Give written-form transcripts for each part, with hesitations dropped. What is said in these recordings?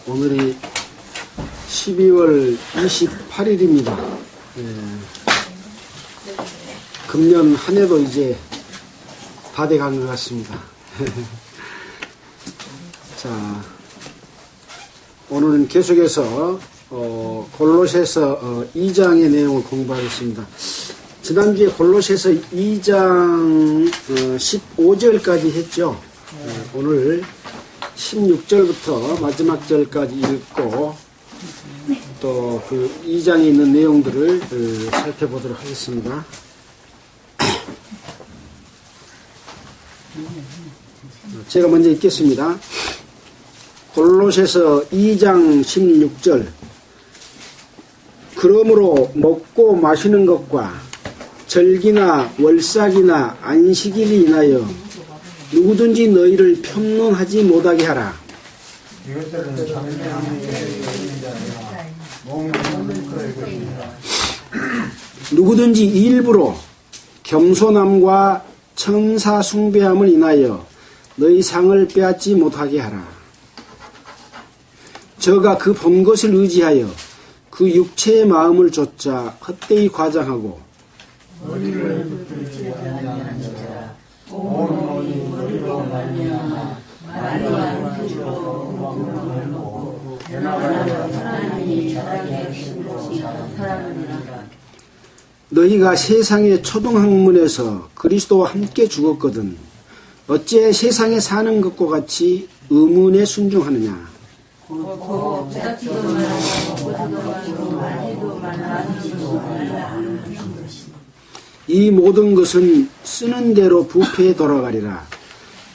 오늘이 12월 28일입니다. 금년 한 해도 이제 다 돼간 것 같습니다. 자, 오늘은 계속해서 골로새서 2장의 내용을 공부하겠습니다. 지난주에 골로새서 2장 15절까지 했죠. 오늘 16절부터 마지막 절까지 읽고 또 그 2장에 있는 내용들을 살펴보도록 하겠습니다. 제가 먼저 읽겠습니다. 골로새서 2장 16절. 그러므로 먹고 마시는 것과 절기나 월삭이나 안식일을 인하여 누구든지 너희를 편론하지 못하게 하라. 누구든지 일부러 겸손함과 천사 숭배함을 인하여 너희 상을 빼앗지 못하게 하라. 저가 그 본 것을 의지하여 그 육체의 마음을 좇아 헛되이 과장하고 머리를 붙들지 아니하는 자라 온 머리로 말미암아 말리한 피로 먹는 먹고 변화하여 하나님이 자라게 하신 것이 사람이라. 너희가 세상의 초등학문에서 그리스도와 함께 죽었거든 어찌 세상에 사는 것과 같이 의문에 순종하느냐. 이 모든 것은 쓰는 대로 부패에 돌아가리라.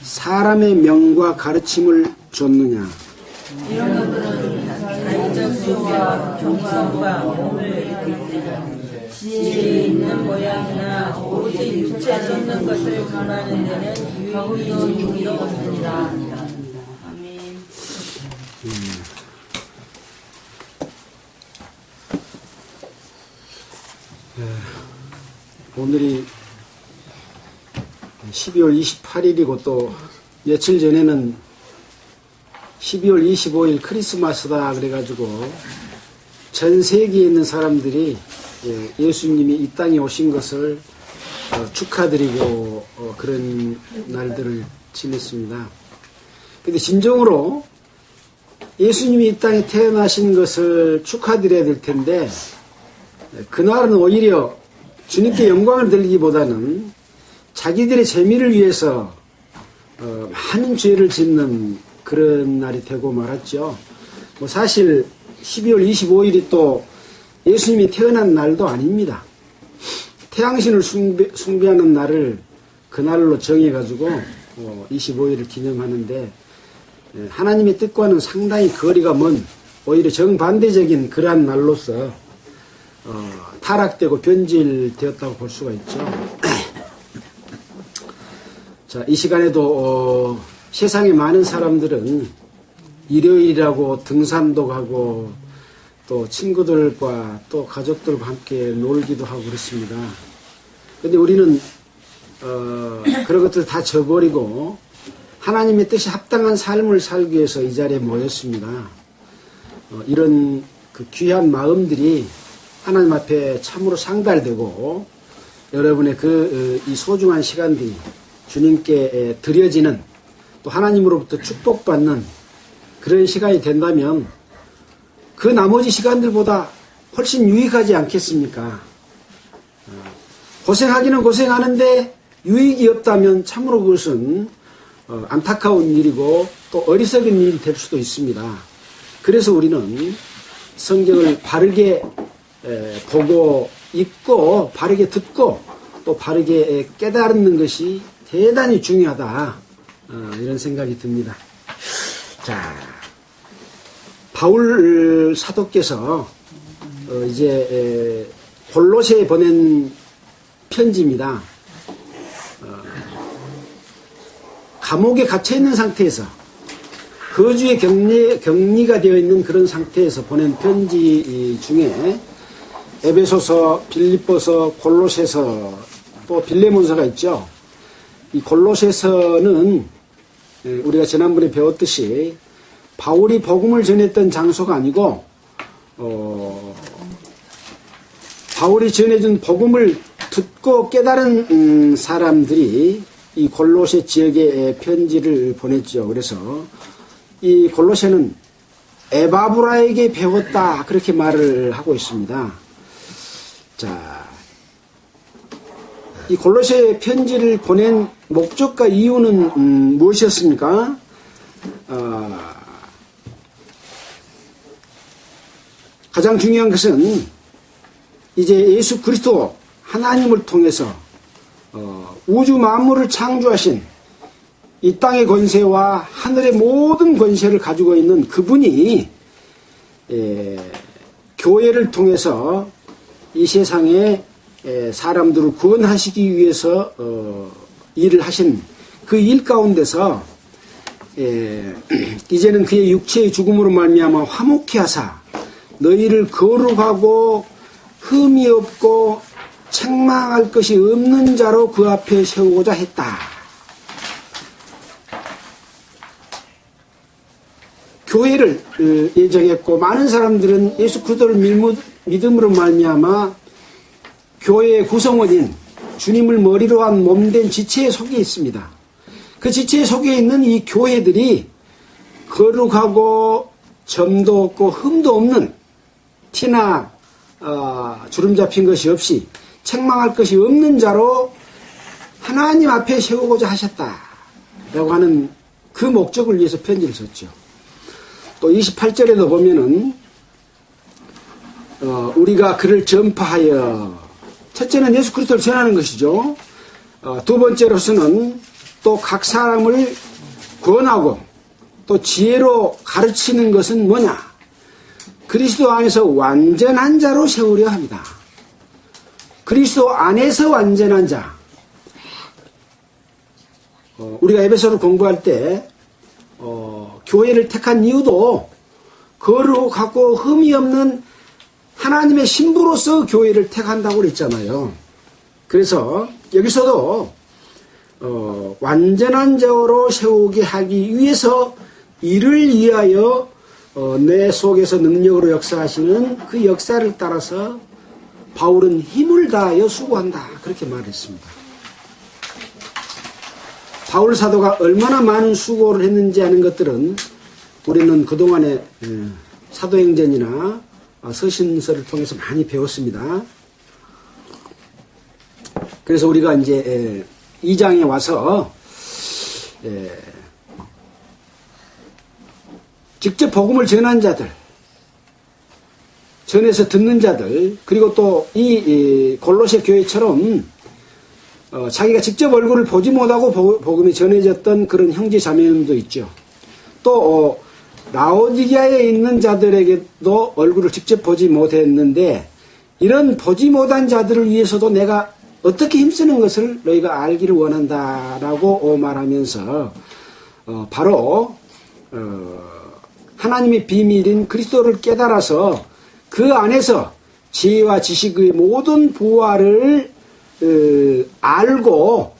사람의 명과 가르침을 좇느냐. 이런 것들은 자의적 수와 경성과 몸을 지혜 있는 모양이나 오직 육체 쫓는 것을 권하는 데는 유익이 없느니라. 아멘. 오늘이 12월 28일이고 또 며칠 전에는 12월 25일 크리스마스다 그래가지고 전 세계에 있는 사람들이 예수님이 이 땅에 오신 것을 축하드리고 그런 날들을 지냈습니다. 근데 진정으로 예수님이 이 땅에 태어나신 것을 축하드려야 될 텐데 그날은 오히려 주님께 영광을 돌리기보다는 자기들의 재미를 위해서 많은 죄를 짓는 그런 날이 되고 말았죠. 사실 12월 25일이 또 예수님이 태어난 날도 아닙니다. 태양신을 숭배하는 날을 그날로 정해가지고 25일을 기념하는데 하나님의 뜻과는 상당히 거리가 먼 오히려 정반대적인 그러한 날로서 타락되고 변질되었다고 볼 수가 있죠. 자, 이 시간에도 세상의 많은 사람들은 일요일이라고 등산도 가고 또 친구들과 또 가족들과 함께 놀기도 하고 그렇습니다. 그런데 우리는 그런 것들 다 저버리고 하나님의 뜻이 합당한 삶을 살기 위해서 이 자리에 모였습니다. 이런 그 귀한 마음들이 하나님 앞에 참으로 상달되고 여러분의 이 소중한 시간들이 주님께 드려지는 또 하나님으로부터 축복받는 그런 시간이 된다면 그 나머지 시간들보다 훨씬 유익하지 않겠습니까? 고생하기는 고생하는데 유익이 없다면 참으로 그것은 안타까운 일이고 또 어리석은 일이 될 수도 있습니다. 그래서 우리는 성경을 바르게 보고 읽고 바르게 듣고 또 바르게 깨달는 것이 대단히 중요하다 이런 생각이 듭니다. 자, 바울 사도께서 이제 골로새에 보낸 편지입니다. 감옥에 갇혀 있는 상태에서 거주에 격리가 되어 있는 그런 상태에서 보낸 편지 중에 에베소서, 빌립보서, 골로새서 또 빌레몬서가 있죠. 이 골로새서는 우리가 지난번에 배웠듯이 바울이 복음을 전했던 장소가 아니고 바울이 전해준 복음을 듣고 깨달은 사람들이 이 골로새 지역에 편지를 보냈죠. 그래서 이 골로새는 에바브라에게 배웠다 그렇게 말을 하고 있습니다. 자, 이 골로새 편지를 보낸 목적과 이유는 무엇이었습니까? 가장 중요한 것은 이제 예수 그리스도 하나님을 통해서 우주 만물을 창조하신 이 땅의 권세와 하늘의 모든 권세를 가지고 있는 그분이 교회를 통해서 이 세상에 사람들을 구원하시기 위해서 일을 하신 그 일 가운데서 이제는 그의 육체의 죽음으로 말미암아 화목케 하사 너희를 거룩하고 흠이 없고 책망할 것이 없는 자로 그 앞에 세우고자 했다. 교회를 예정했고 많은 사람들은 예수 그리스도를 믿음으로 말미암아 교회의 구성원인 주님을 머리로 한 몸된 지체 속에 있습니다. 그 지체 속에 있는 이 교회들이 거룩하고 점도 없고 흠도 없는 티나 주름 잡힌 것이 없이 책망할 것이 없는 자로 하나님 앞에 세우고자 하셨다라고 하는 그 목적을 위해서 편지를 썼죠. 또 28절에도 보면은 우리가 그를 전파하여, 첫째는 예수 그리스도를 전하는 것이죠. 두 번째로서는 또 각 사람을 권하고 또 지혜로 가르치는 것은 뭐냐? 그리스도 안에서 완전한 자로 세우려 합니다. 그리스도 안에서 완전한 자. 우리가 에베소를 공부할 때 교회를 택한 이유도 거룩하고 흠이 없는 하나님의 신부로서 교회를 택한다고 그랬잖아요. 그래서 여기서도 완전한 자로 세우게 하기 위해서 이를 위하여 내 속에서 능력으로 역사하시는 그 역사를 따라서 바울은 힘을 다하여 수고한다 그렇게 말했습니다. 바울 사도가 얼마나 많은 수고를 했는지 하는 것들은 우리는 그동안의 사도행전이나 서신서를 통해서 많이 배웠습니다. 그래서 우리가 이제 2장에 와서 직접 복음을 전한 자들, 전해서 듣는 자들, 그리고 또 이 골로새 교회처럼 자기가 직접 얼굴을 보지 못하고 복음이 전해졌던 그런 형제 자매님도 있죠. 또 라오디게아에 있는 자들에게도 얼굴을 직접 보지 못했는데 이런 보지 못한 자들을 위해서도 내가 어떻게 힘쓰는 것을 너희가 알기를 원한다라고 말하면서 바로 하나님의 비밀인 그리스도를 깨달아서 그 안에서 지혜와 지식의 모든 부활을 알고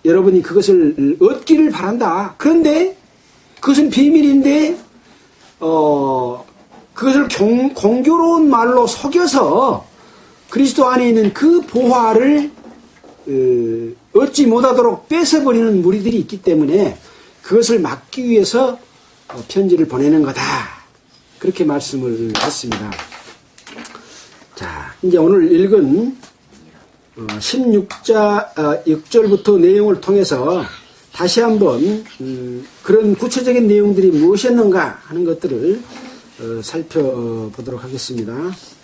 여러분이 그것을 얻기를 바란다. 그런데 그것은 비밀인데 그것을 공교로운 말로 속여서 그리스도 안에 있는 그 보화를 얻지 못하도록 뺏어버리는 무리들이 있기 때문에 그것을 막기 위해서 편지를 보내는 거다. 그렇게 말씀을 했습니다. 자, 이제 오늘 읽은 6절부터 내용을 통해서 다시 한번 그런 구체적인 내용들이 무엇이었는가 하는 것들을 살펴보도록 하겠습니다.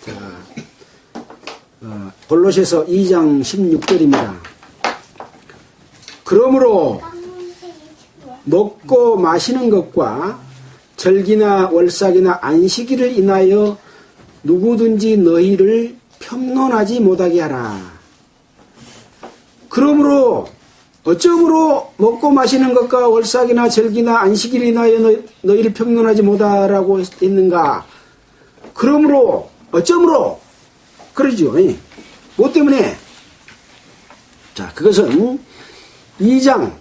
자, 골로새서 2장 16절입니다. 그러므로 먹고 마시는 것과 절기나 월삭이나 안식일을 인하여 누구든지 너희를 편론하지 못하게 하라. 그러므로 어쩌므로 먹고 마시는 것과 월삭이나 절기나 안식일을 인하여 너희를 편론하지 못하라고 했는가? 그러므로 어쩌므로 그러죠. 뭐 때문에? 자, 그것은 2장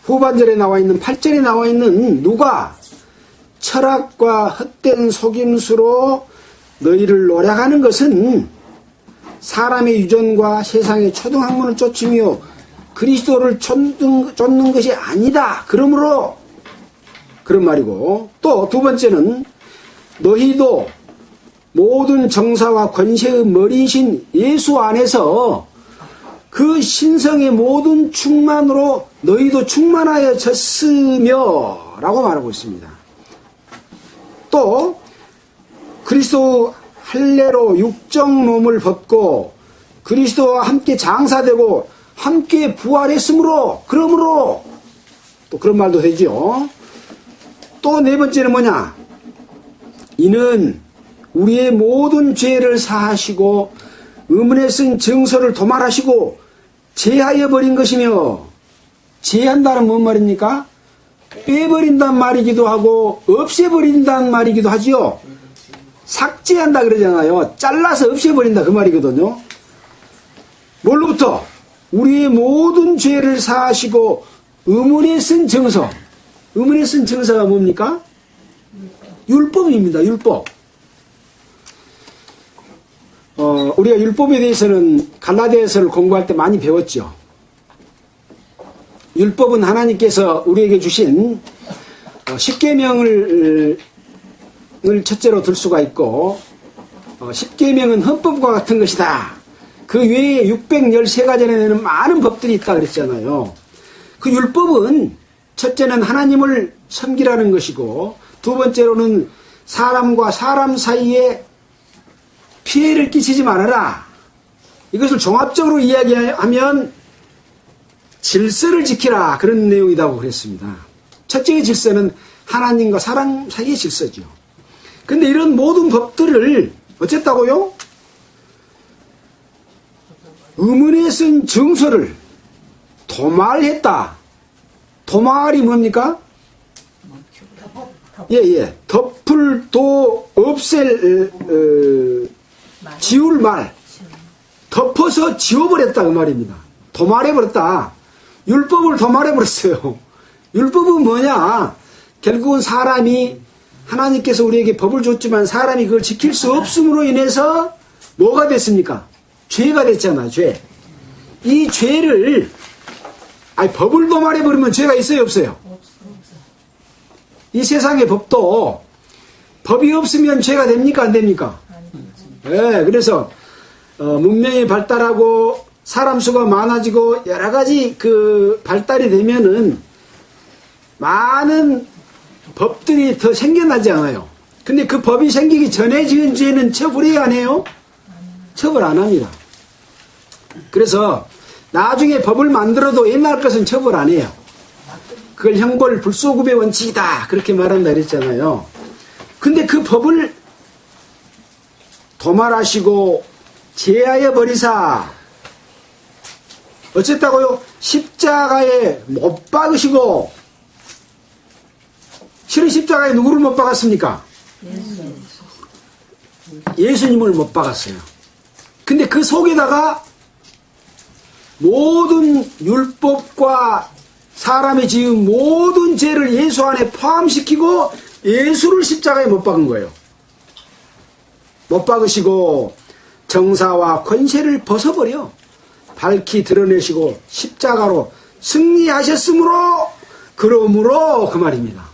후반절에 나와 있는 8절에 나와 있는 누가 철학과 헛된 속임수로 너희를 노략하는 것은 사람의 유전과 세상의 초등학문을 쫓으며 그리스도를 쫓는 것이 아니다. 그러므로 그런 말이고, 또 두 번째는 너희도 모든 정사와 권세의 머리이신 예수 안에서 그 신성의 모든 충만으로 너희도 충만하여졌으며 라고 말하고 있습니다. 또 그리스도 할례로 육적 몸을 벗고 그리스도와 함께 장사되고 함께 부활했으므로 그러므로 또 그런 말도 되죠. 또 네 번째는 뭐냐? 이는 우리의 모든 죄를 사하시고 의문에 쓴 증서를 도말하시고 제하여 버린 것이며, 제한다는 뭔 말입니까? 빼버린단 말이기도 하고 없애버린단 말이기도 하지요. 삭제한다 그러잖아요. 잘라서 없애버린다 그 말이거든요. 뭘로부터? 우리의 모든 죄를 사하시고 의문에 쓴 증서. 의문에 쓴 증서가 뭡니까? 율법입니다. 율법. 우리가 율법에 대해서는 갈라디아서를 공부할 때 많이 배웠죠. 율법은 하나님께서 우리에게 주신 10계명을 첫째로 들 수가 있고, 10계명은 헌법과 같은 것이다. 그 외에 613가지나 되는 많은 법들이 있다 그랬잖아요. 그 율법은 첫째는 하나님을 섬기라는 것이고, 두 번째로는 사람과 사람 사이에 피해를 끼치지 말아라. 이것을 종합적으로 이야기하면 질서를 지키라, 그런 내용이라고 그랬습니다. 첫째의 질서는 하나님과 사람 사이의 질서죠. 근데 이런 모든 법들을 어쨌다고요? 의문에 쓴 증서를 도말했다. 도말이 뭡니까? 덮을 도 없앨 지울 말, 덮어서 지워버렸다 그 말입니다. 도말해버렸다. 율법을 도말해버렸어요. 율법은 뭐냐? 결국은 사람이, 하나님께서 우리에게 법을 줬지만 사람이 그걸 지킬 수 없음으로 인해서 뭐가 됐습니까? 죄가 됐잖아, 죄. 이 죄를, 법을 도말해버리면 죄가 있어요, 없어요? 이 세상의 법도 법이 없으면 죄가 됩니까, 안 됩니까? 네, 그래서 문명이 발달하고 사람 수가 많아지고 여러 가지 그 발달이 되면은 많은 법들이 더 생겨나지 않아요. 근데 그 법이 생기기 전에 지은 죄는 처벌해야 안 해요? 처벌 안 합니다. 그래서 나중에 법을 만들어도 옛날 것은 처벌 안 해요. 그걸 형벌 불소급의 원칙이다, 그렇게 말한다 그랬잖아요. 근데 그 법을 도말하시고 제하여 버리사, 어쨌다고요? 십자가에 못 박으시고. 실은 십자가에 누구를 못 박았습니까? 예수님을 못 박았어요. 근데 그 속에다가 모든 율법과 사람이 지은 모든 죄를 예수 안에 포함시키고 예수를 십자가에 못 박은 거예요. 못 박으시고 정사와 권세를 벗어버려 밝히 드러내시고 십자가로 승리하셨으므로 그러므로, 그 말입니다.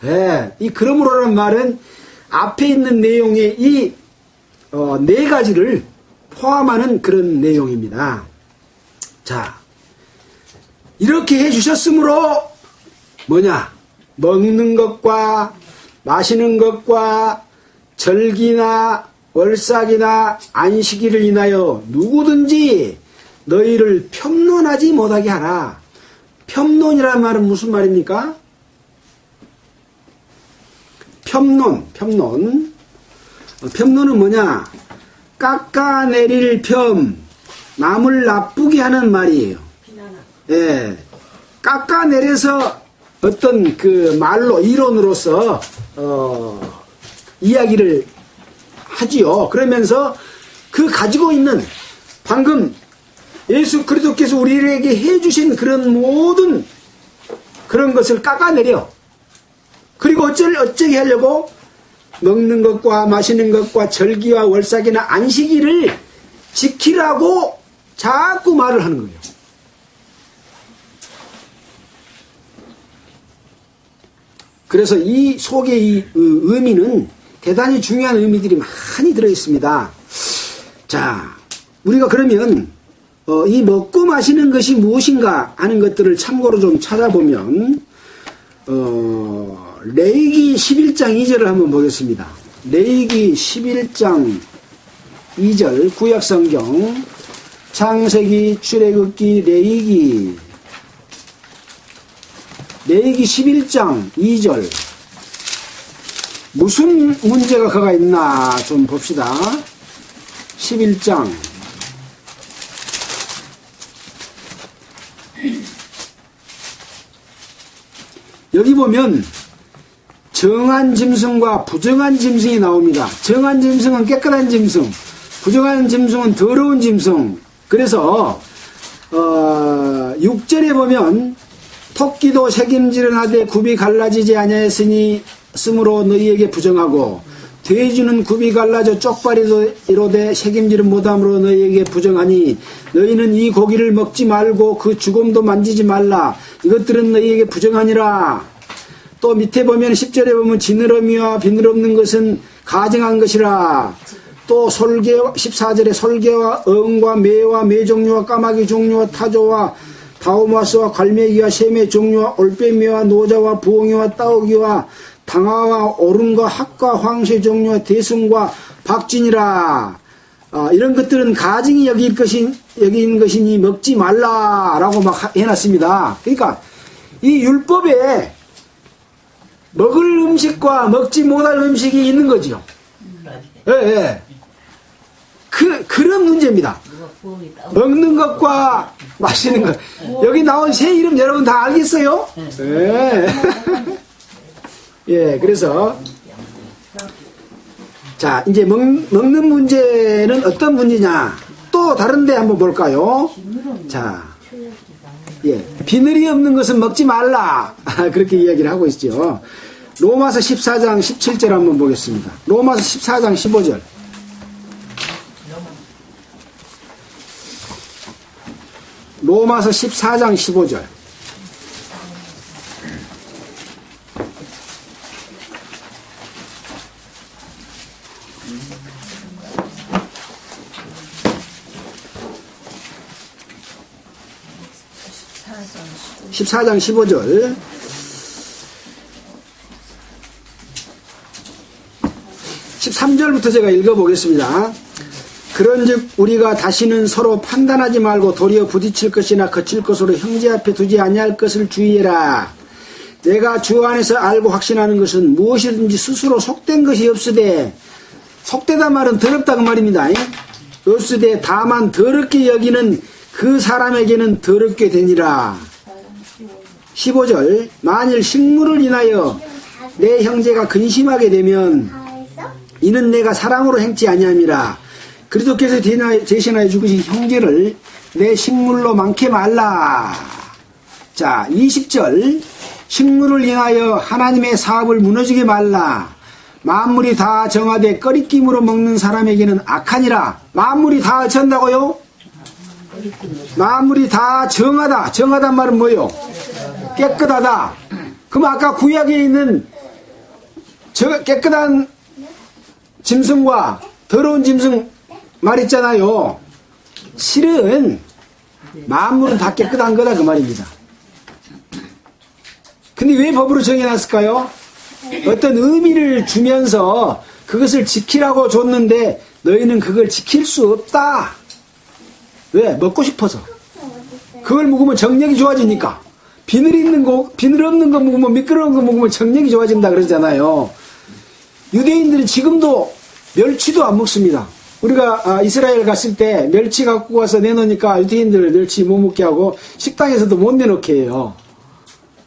네, 이 그러므로라는 말은 앞에 있는 내용의 이 네 가지를 포함하는 그런 내용입니다. 자, 이렇게 해주셨으므로 뭐냐? 먹는 것과 마시는 것과 절기나 월삭이나 안식일을 인하여 누구든지 너희를 편론하지 못하게 하라. 편론이라는 말은 무슨 말입니까? 편론은 뭐냐? 깎아내릴 편, 남을 나쁘게 하는 말이에요. 예, 깎아내려서 어떤 그 말로, 이론으로서 이야기를 하지요. 그러면서 그 가지고 있는, 방금 예수 그리스도께서 우리에게 해주신 그런 모든 그런 것을 깎아내려. 그리고 어쩌게 하려고? 먹는 것과 마시는 것과 절기와 월삭이나 안식일을 지키라고 자꾸 말을 하는 거예요. 그래서 이 속에 이 의미는 대단히 중요한 의미들이 많이 들어있습니다. 자, 우리가 그러면 이 먹고 마시는 것이 무엇인가 하는 것들을 참고로 좀 찾아보면 레위기 11장 2절을 한번 보겠습니다. 레위기 11장 2절 구약성경 창세기, 출애굽기, 레위기 11장 2절 무슨 문제가 거가 있나 좀 봅시다. 11장 여기 보면 정한 짐승과 부정한 짐승이 나옵니다. 정한 짐승은 깨끗한 짐승, 부정한 짐승은 더러운 짐승. 그래서 6절에 보면 토끼도 책임지는 하되 굽이 갈라지지 아니하였으니 쓰므로 너희에게 부정하고 돼지는 굽이 갈라져 쪽발이도 이로되 책임지는 못함으로 너희에게 부정하니 너희는 이 고기를 먹지 말고 그 죽음도 만지지 말라. 이것들은 너희에게 부정하니라. 또 밑에 보면 10절에 보면 지느러미와 비늘 없는 것은 가증한 것이라. 또 솔개 14절에 솔개와 어흥과 매와 매 종류와 까마귀 종류와 타조와 다우마스와 갈매기와 샘의 종류와 올빼미와 노자와 부엉이와 따오기와 당화와 오름과 학과 황새 종류와 대승과 박진이라. 이런 것들은 가증이 여긴 것이니 먹지 말라라고 막 해놨습니다. 그러니까 이 율법에 먹을 음식과 먹지 못할 음식이 있는 거죠. 예, 예. 그런 문제입니다. 먹는 것과 마시는 것. 여기 나온 새 이름 여러분 다 알겠어요? 예. 예, 그래서 자, 이제 먹는 문제는 어떤 문제냐? 또 다른 데 한번 볼까요? 자, 예, 비늘이 없는 것은 먹지 말라. 그렇게 이야기를 하고 있죠. 로마서 14장 17절 한번 보겠습니다. 로마서 14장 15절. 로마서 14장 15절. (14장 15절) 13절부터 제가 읽어보겠습니다. 그런즉 우리가 다시는 서로 판단하지 말고 도리어 부딪힐 것이나 거칠 것으로 형제 앞에 두지 아니할 것을 주의해라. 내가 주 안에서 알고 확신하는 것은 무엇이든지 스스로 속된 것이 없으되, 속되다 말은 더럽다 그 말입니다. 없으되 다만 더럽게 여기는 그 사람에게는 더럽게 되니라. 15절 만일 식물을 인하여 내 형제가 근심하게 되면 이는 내가 사랑으로 행치 아니함이라. 그리스도께서 대신하여 죽으신 형제를 내 식물로 많게 말라. 자, 20절 식물을 인하여 하나님의 사업을 무너지게 말라. 만물이 다 정하되 꺼리낌으로 먹는 사람에게는 악하니라. 만물이 다 어쩐다고요? 만물이 다 정하다. 정하단 말은 뭐예요? 깨끗하다. 그럼 아까 구약에 있는 저 깨끗한 짐승과 더러운 짐승 말했잖아요. 실은 만물은 다 깨끗한 거다 그 말입니다. 근데 왜 법으로 정해놨을까요? 어떤 의미를 주면서 그것을 지키라고 줬는데 너희는 그걸 지킬 수 없다. 왜? 먹고 싶어서. 그걸 먹으면 정력이 좋아지니까. 비늘 있는 거, 비늘 없는 거 먹으면 미끄러운 거 먹으면 정력이 좋아진다 그러잖아요. 유대인들은 지금도 멸치도 안 먹습니다. 우리가 이스라엘 갔을 때 멸치 갖고 가서 내놓으니까 유대인들 멸치 못 먹게 하고 식당에서도 못 내놓게 해요.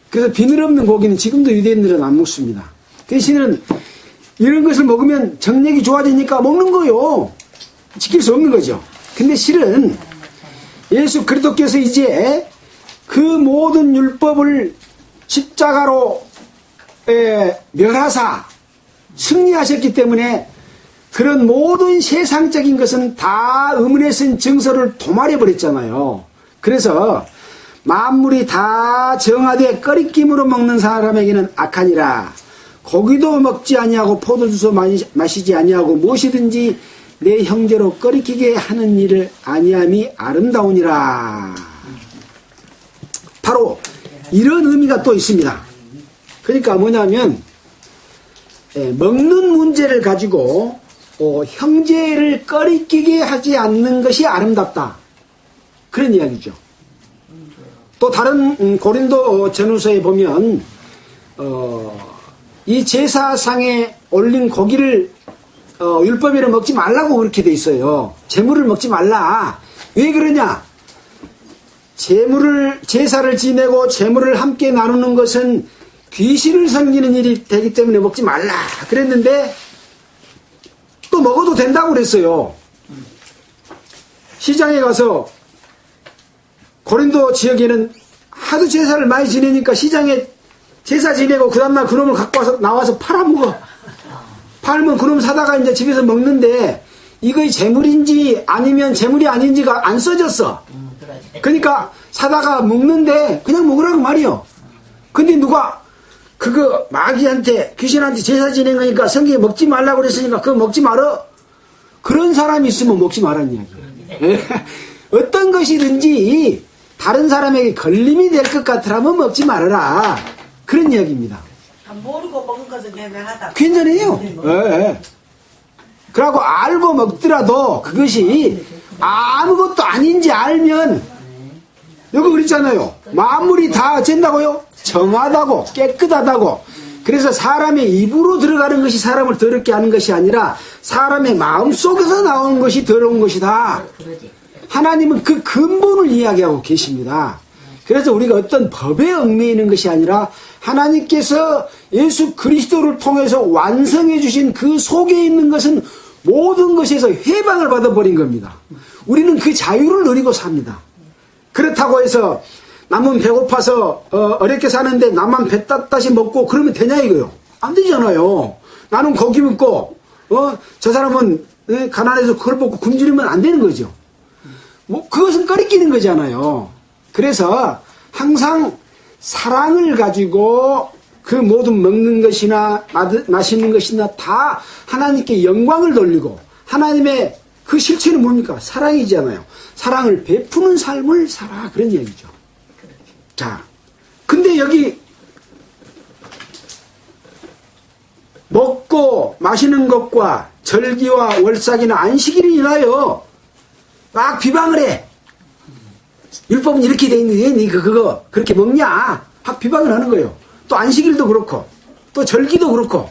그래서 비늘 없는 고기는 지금도 유대인들은 안 먹습니다. 대신은 이런 것을 먹으면 정력이 좋아지니까 먹는 거요. 지킬 수 없는 거죠. 근데 실은 예수 그리스도께서 이제 그 모든 율법을 십자가로 멸하사 승리하셨기 때문에 그런 모든 세상적인 것은 다 의문에 쓴 증서를 도말해 버렸잖아요. 그래서 만물이 다 정하되 꺼리낌으로 먹는 사람에게는 악하니라. 고기도 먹지 아니하고 포도주도 마시지 아니하고 무엇이든지 내 형제로 꺼리키게 하는 일을 아니함이 아름다우니라. 바로 이런 의미가 또 있습니다. 그러니까 뭐냐면 먹는 문제를 가지고 형제를 꺼리끼게 하지 않는 것이 아름답다. 그런 이야기죠. 또 다른 고린도 전후서에 보면 이 제사상에 올린 고기를 율법에는 먹지 말라고 그렇게 돼 있어요. 제물을 먹지 말라. 왜 그러냐? 제사를 지내고 제물을 함께 나누는 것은 귀신을 섬기는 일이 되기 때문에 먹지 말라 그랬는데 또 먹어도 된다고 그랬어요. 시장에 가서 고린도 지역에는 하도 제사를 많이 지내니까 시장에 제사 지내고 그 다음날 그놈을 갖고 와서 나와서 팔아먹어. 팔면 그놈 사다가 이제 집에서 먹는데 이거 제물인지 아니면 제물이 아닌지가 안 써졌어. 그러니까 사다가 먹는데 그냥 먹으라고 말이요. 근데 누가 그거 마귀한테 귀신한테 제사 지낸 거니까 성경에 먹지 말라고 그랬으니까 그거 먹지 말어. 그런 사람이 있으면 먹지 말라는 이야기예요. 어떤 것이든지 다른 사람에게 걸림이 될 것 같으라면 먹지 말아라. 그런 이야기입니다. 모르고 먹은 것은 괜찮하다. 괜찮아요. 예. 그러고 알고 먹더라도 그것이 아무것도 아닌지 알면 여기 그랬잖아요. 만물이 다 어쩐다고요? 정하다고 깨끗하다고. 그래서 사람의 입으로 들어가는 것이 사람을 더럽게 하는 것이 아니라 사람의 마음속에서 나오는 것이 더러운 것이다. 하나님은 그 근본을 이야기하고 계십니다. 그래서 우리가 어떤 법에 얽매이는 것이 아니라 하나님께서 예수 그리스도를 통해서 완성해 주신 그 속에 있는 것은 모든 것에서 해방을 받아버린 겁니다. 우리는 그 자유를 누리고 삽니다. 그렇다고 해서 남은 배고파서 어렵게 사는데 나만 배 땄다시 먹고 그러면 되냐 이거요? 안 되잖아요. 나는 고기 먹고 저 사람은 가난해서 그걸 먹고 굶주리면 안 되는 거죠. 뭐 그것은 꺼리끼는 거잖아요. 그래서 항상 사랑을 가지고 그 모든 먹는 것이나 마시는 것이나 다 하나님께 영광을 돌리고 하나님의 그 실체는 뭡니까? 사랑이잖아요. 사랑을 베푸는 삶을 살아. 그런 얘기죠. 자, 근데 여기 먹고 마시는 것과 절기와 월삭이나 안식일이 인하여 막 비방을 해. 율법은 이렇게 돼 있는데 니 그거 그렇게 먹냐? 막 비방을 하는 거예요. 또 안식일도 그렇고 또 절기도 그렇고.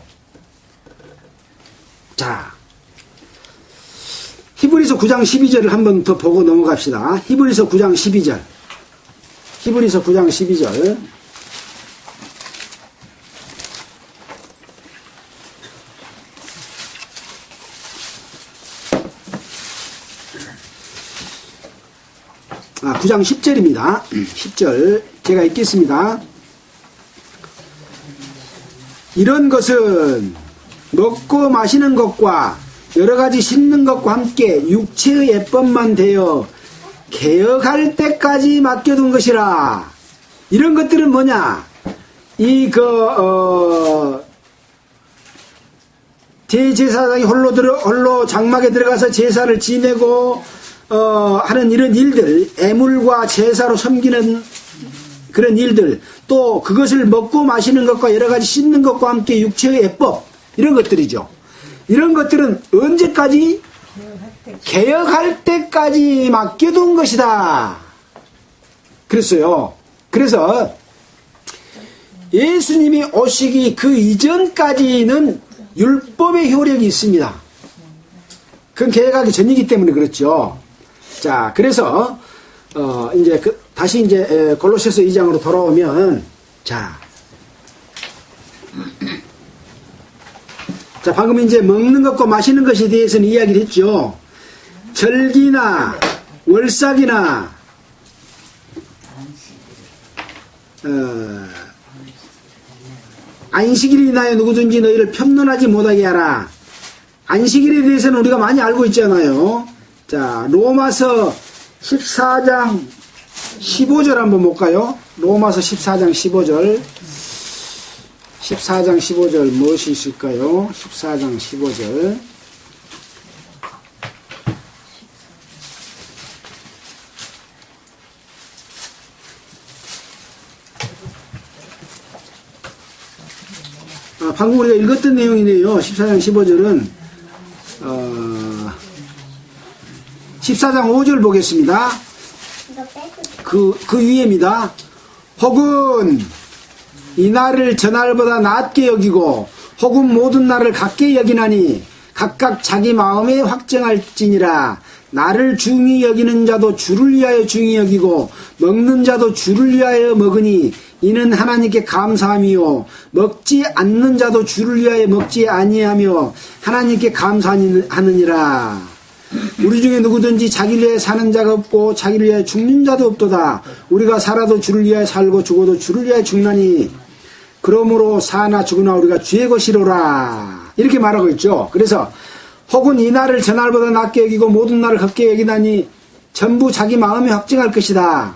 자, 히브리서 9장 12절을 한 번 더 보고 넘어갑시다. 히브리서 9장 12절. 히브리서 9장 12절. 아, 9장 10절입니다. 10절 제가 읽겠습니다. 이런 것은 먹고 마시는 것과 여러 가지 씻는 것과 함께 육체의 예법만 되어 개혁할 때까지 맡겨둔 것이라. 이런 것들은 뭐냐? 대제사장이 홀로 장막에 들어가서 제사를 지내고 하는 이런 일들, 애물과 제사로 섬기는 그런 일들, 또 그것을 먹고 마시는 것과 여러 가지 씻는 것과 함께 육체의 예법, 이런 것들이죠. 이런 것들은 언제까지? 개혁할 때까지 맡겨둔 것이다. 그랬어요. 그래서 예수님이 오시기 그 이전까지는 율법의 효력이 있습니다. 그건 개혁하기 전이기 때문에 그렇죠. 자, 그래서 이제 다시 이제 골로새서 2장으로 돌아오면 자, 방금 이제 먹는 것과 마시는 것에 대해서는 이야기를 했죠. 절기나 월삭이나 안식일을 인하여 누구든지 너희를 편론하지 못하게 하라. 안식일에 대해서는 우리가 많이 알고 있잖아요. 자, 로마서 14장 15절 한번 볼까요? 로마서 14장 15절. 14장 15절 무엇이 있을까요? 14장 15절. 방금 우리가 읽었던 내용이네요. 14장 15절은 14장 5절 보겠습니다. 그 위에입니다. 혹은 이 날을 저날보다 낮게 여기고 혹은 모든 날을 같게 여기나니 각각 자기 마음에 확정할지니라. 나를 중히 여기는 자도 주를 위하여 중히 여기고 먹는 자도 주를 위하여 먹으니 이는 하나님께 감사함이요 먹지 않는 자도 주를 위하여 먹지 아니하며 하나님께 감사하느니라. 우리 중에 누구든지 자기를 위하여 사는 자가 없고 자기를 위하여 죽는 자도 없도다. 우리가 살아도 주를 위하여 살고 죽어도 주를 위하여 죽나니 그러므로 사나 죽으나 우리가 주의 것이로라. 이렇게 말하고 있죠. 그래서 혹은 이 날을 저날보다 낮게 여기고 모든 날을 걷게 여기다니 전부 자기 마음에 확증할 것이다.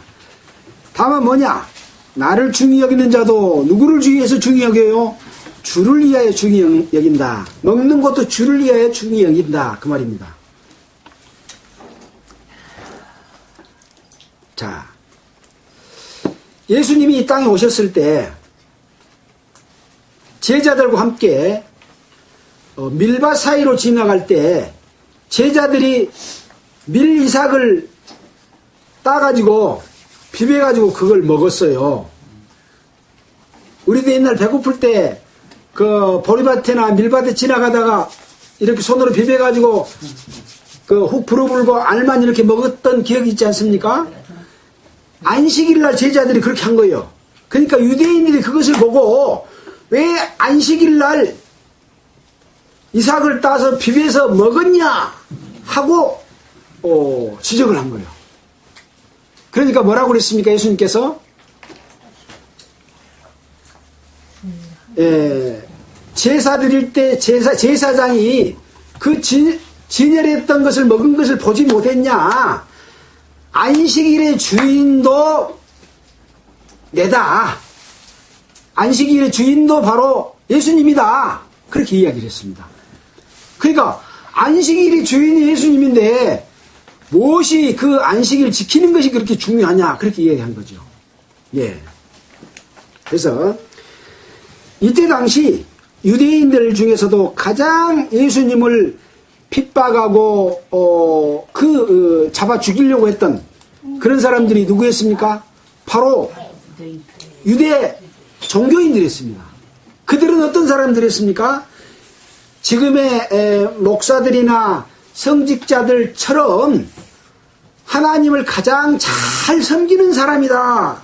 다만 뭐냐? 나를 중히 여기는 자도 누구를 위해서 중히 여겨요? 주를 위하여 중히 여긴다. 먹는 것도 주를 위하여 중히 여긴다. 그 말입니다. 자, 예수님이 이 땅에 오셨을 때 제자들과 함께 밀밭 사이로 지나갈 때 제자들이 밀이삭을 따가지고 비벼가지고 그걸 먹었어요. 우리도 옛날 배고플 때 그 보리밭이나 밀밭에 지나가다가 이렇게 손으로 비벼가지고 그 훅 불어불고 알만 이렇게 먹었던 기억이 있지 않습니까? 안식일날 제자들이 그렇게 한 거예요. 그러니까 유대인들이 그것을 보고 왜 안식일날 이삭을 따서 비벼서 먹었냐 하고 지적을 한 거예요. 그러니까 뭐라고 그랬습니까? 예수님께서 제사 드릴 때 제사장이 그 진열했던 것을 먹은 것을 보지 못했냐? 안식일의 주인도 내다. 안식일의 주인도 바로 예수님이다. 그렇게 이야기를 했습니다. 그러니까 안식일의 주인이 예수님인데 무엇이 그 안식일 지키는 것이 그렇게 중요하냐? 그렇게 이야기한 거죠. 예. 그래서 이때 당시 유대인들 중에서도 가장 예수님을 핍박하고 잡아 죽이려고 했던 그런 사람들이 누구였습니까? 바로 유대 종교인들이었습니다. 그들은 어떤 사람들이었습니까? 지금의 목사들이나 성직자들처럼 하나님을 가장 잘 섬기는 사람이다.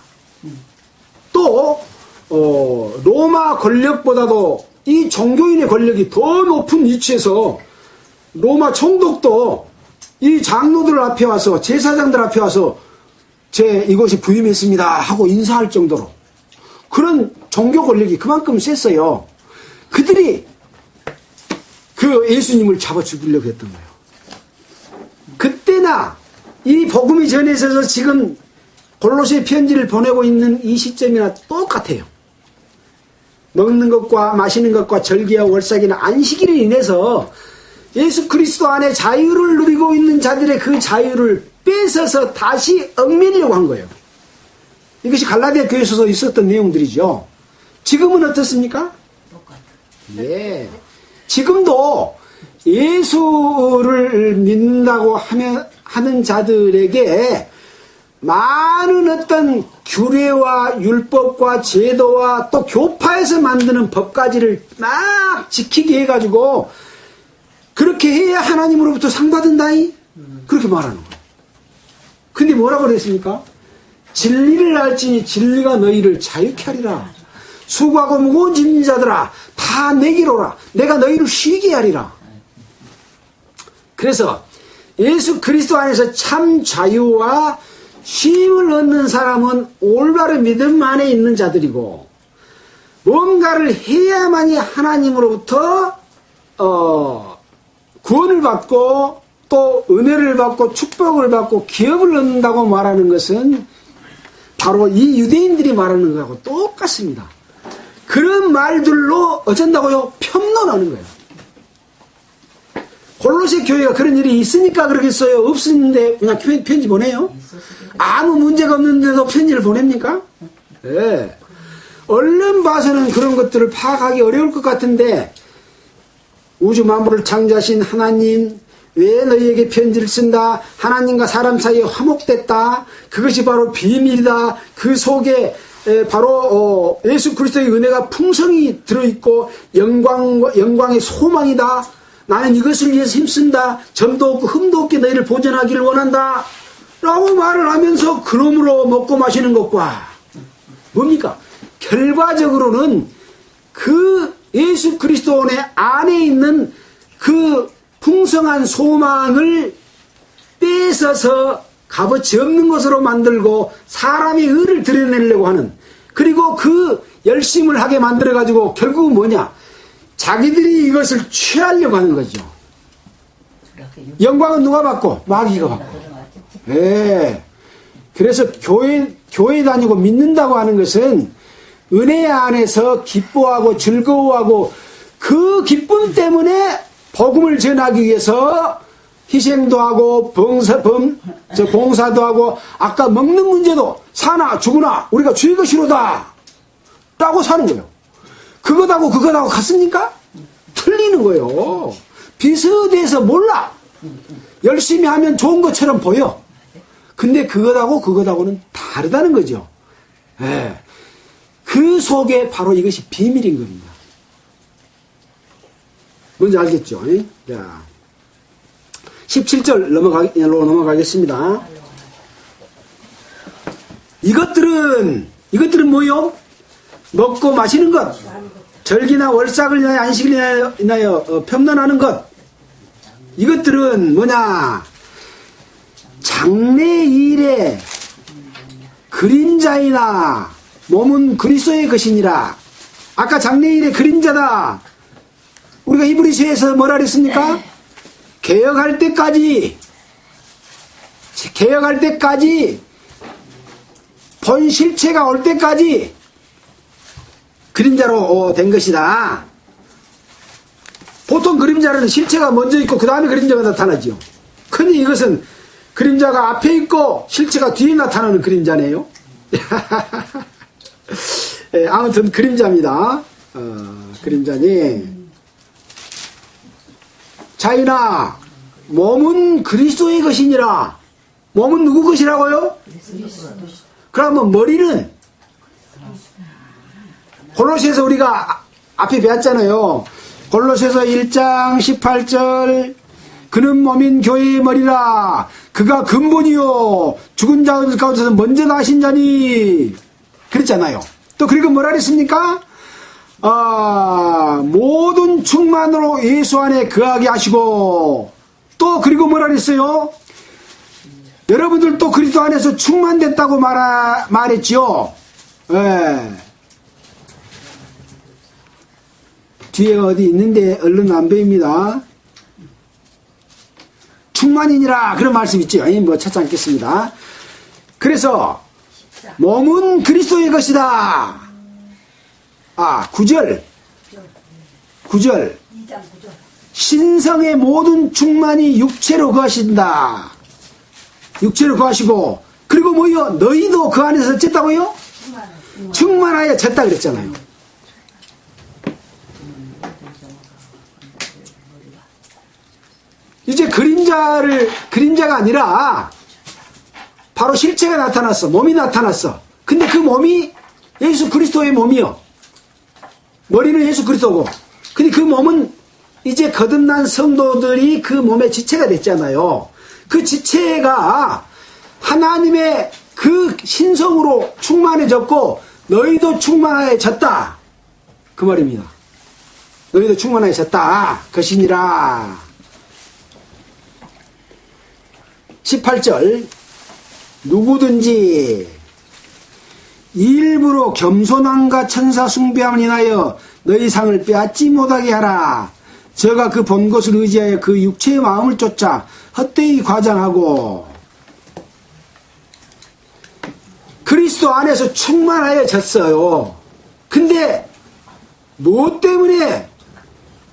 또 로마 권력보다도 이 종교인의 권력이 더 높은 위치에서 로마 총독도 이 장로들 앞에 와서 제사장들 앞에 와서 이것이 부임했습니다 하고 인사할 정도로 그런 종교 권력이 그만큼 셌어요. 그들이 그 예수님을 잡아 죽이려고 했던 거예요. 그때나 이 복음이 전해져서 지금 골로새 편지를 보내고 있는 이 시점이나 똑같아요. 먹는 것과 마시는 것과 절기와 월삭이나 안식일을 인해서 예수 그리스도 안에 자유를 누리고 있는 자들의 그 자유를 뺏어서 다시 얽매이려고 한 거예요. 이것이 갈라디아 교회에서 있었던 내용들이죠. 지금은 어떻습니까? 예. 지금도 예수를 믿는다고 하는 자들에게 많은 어떤 규례와 율법과 제도와 또 교파에서 만드는 법까지를 막 지키게 해가지고 그렇게 해야 하나님으로부터 상 받은다이? 그렇게 말하는 거예요. 근데 뭐라고 그랬습니까? 진리를 알지니 진리가 너희를 자유케 하리라. 수고하고 무거운 짐진 자들아 다 내게로라. 내가 너희를 쉬게 하리라. 그래서 예수 그리스도 안에서 참 자유와 쉼을 얻는 사람은 올바른 믿음 안에 있는 자들이고 뭔가를 해야만이 하나님으로부터 구원을 받고 또 은혜를 받고 축복을 받고 기업을 얻는다고 말하는 것은 바로 이 유대인들이 말하는 것하고 똑같습니다. 그런 말들로 어쩐다고요? 편론하는 거예요. 골로새 교회가 그런 일이 있으니까 그러겠어요? 없었는데 그냥 편지 보내요? 아무 문제가 없는데도 편지를 보냅니까? 네. 얼른 봐서는 그런 것들을 파악하기 어려울 것 같은데 우주 만물을 창조하신 하나님 왜 너희에게 편지를 쓴다? 하나님과 사람 사이에 화목됐다. 그것이 바로 비밀이다. 그 속에 바로 예수 그리스도의 은혜가 풍성히 들어있고 영광의 소망이다. 나는 이것을 위해서 힘쓴다. 점도 없고 흠도 없게 너희를 보존하기를 원한다. 라고 말을 하면서 그놈으로 먹고 마시는 것과 뭡니까? 결과적으로는 그 예수 그리스도 안에 있는 그 풍성한 소망을 뺏어서 값어치 없는 것으로 만들고 사람의 의를 드러내려고 하는, 그리고 그 열심을 하게 만들어가지고 결국은 뭐냐? 자기들이 이것을 취하려고 하는 거죠. 영광은 누가 받고? 마귀가 받고. 예. 그래서 교회 다니고 믿는다고 하는 것은 은혜 안에서 기뻐하고 즐거워하고 그 기쁨 때문에 복음을 전하기 위해서 희생도 하고 봉사도 하고 아까 먹는 문제도 사나 죽으나 우리가 주의 것이로다 라고 사는 거예요. 그것하고 같습니까? 틀리는 거예요. 비슷해서 몰라. 열심히 하면 좋은 것처럼 보여. 근데 그것하고는 다르다는 거죠. 예. 그 속에 바로 이것이 비밀인 겁니다. 뭔지 알겠죠? 자, 17절 넘어가겠습니다. 이것들은 뭐요? 먹고 마시는 것, 절기나 월삭을 인하여 안식을 인하여 편론하는 것, 이것들은 뭐냐? 장래일의 그림자이나 몸은 그리스도의 것이니라. 아까 장래일의 그림자다. 우리가 히브리서에서 뭐라 그랬습니까? 개혁할 때까지 본 실체가 올 때까지 그림자로 된 것이다. 보통 그림자는 실체가 먼저 있고 그 다음에 그림자가 나타나지요. 근데 이것은 그림자가 앞에 있고 실체가 뒤에 나타나는 그림자네요. 예, 아무튼 그림자입니다. 그림자니. 자이나 몸은 그리스도의 것이니라. 몸은 누구 것이라고요? 그러면 머리는 골로새서 우리가 앞에 배웠잖아요. 골로새서 1장 18절 그는 몸인 교회의 머리라. 그가 근본이요 죽은 자 가운데서 먼저 나신 자니. 그랬잖아요. 또 그리고 뭐라 그랬습니까? 모든 충만으로 예수 안에 거하게 하시고, 또 그리고 뭐라 그랬어요? 여러분들도 그리스도 안에서 충만됐다고 말했지요. 예. 뒤에 어디 있는데 얼른 안 보입니다. 충만이니라 그런 말씀 있죠. 뭐 찾지 않겠습니다. 그래서 몸은 그리스도의 것이다. 9절 신성의 모든 충만이 육체로 거하신다. 육체로 거하시고, 그리고 뭐요? 너희도 그 안에서 졌다고요? 충만하여 졌다 그랬잖아요. 이제 그림자가 아니라 바로 실체가 나타났어. 몸이 나타났어. 근데 그 몸이 예수 그리스도의 몸이요. 머리는 예수 그리스도고. 근데 그 몸은 이제 거듭난 성도들이 그 몸의 지체가 됐잖아요. 그 지체가 하나님의 그 신성으로 충만해졌고 너희도 충만해졌다. 그 말입니다. 너희도 충만해졌다. 것이니라. 18절 누구든지 일부러 겸손함과 천사 숭배함을 인하여 너희 상을 빼앗지 못하게 하라. 저가 그 본 것을 의지하여 그 육체의 마음을 쫓아 헛되이 과장하고 그리스도 안에서 충만하여졌어요. 근데 무엇 때문에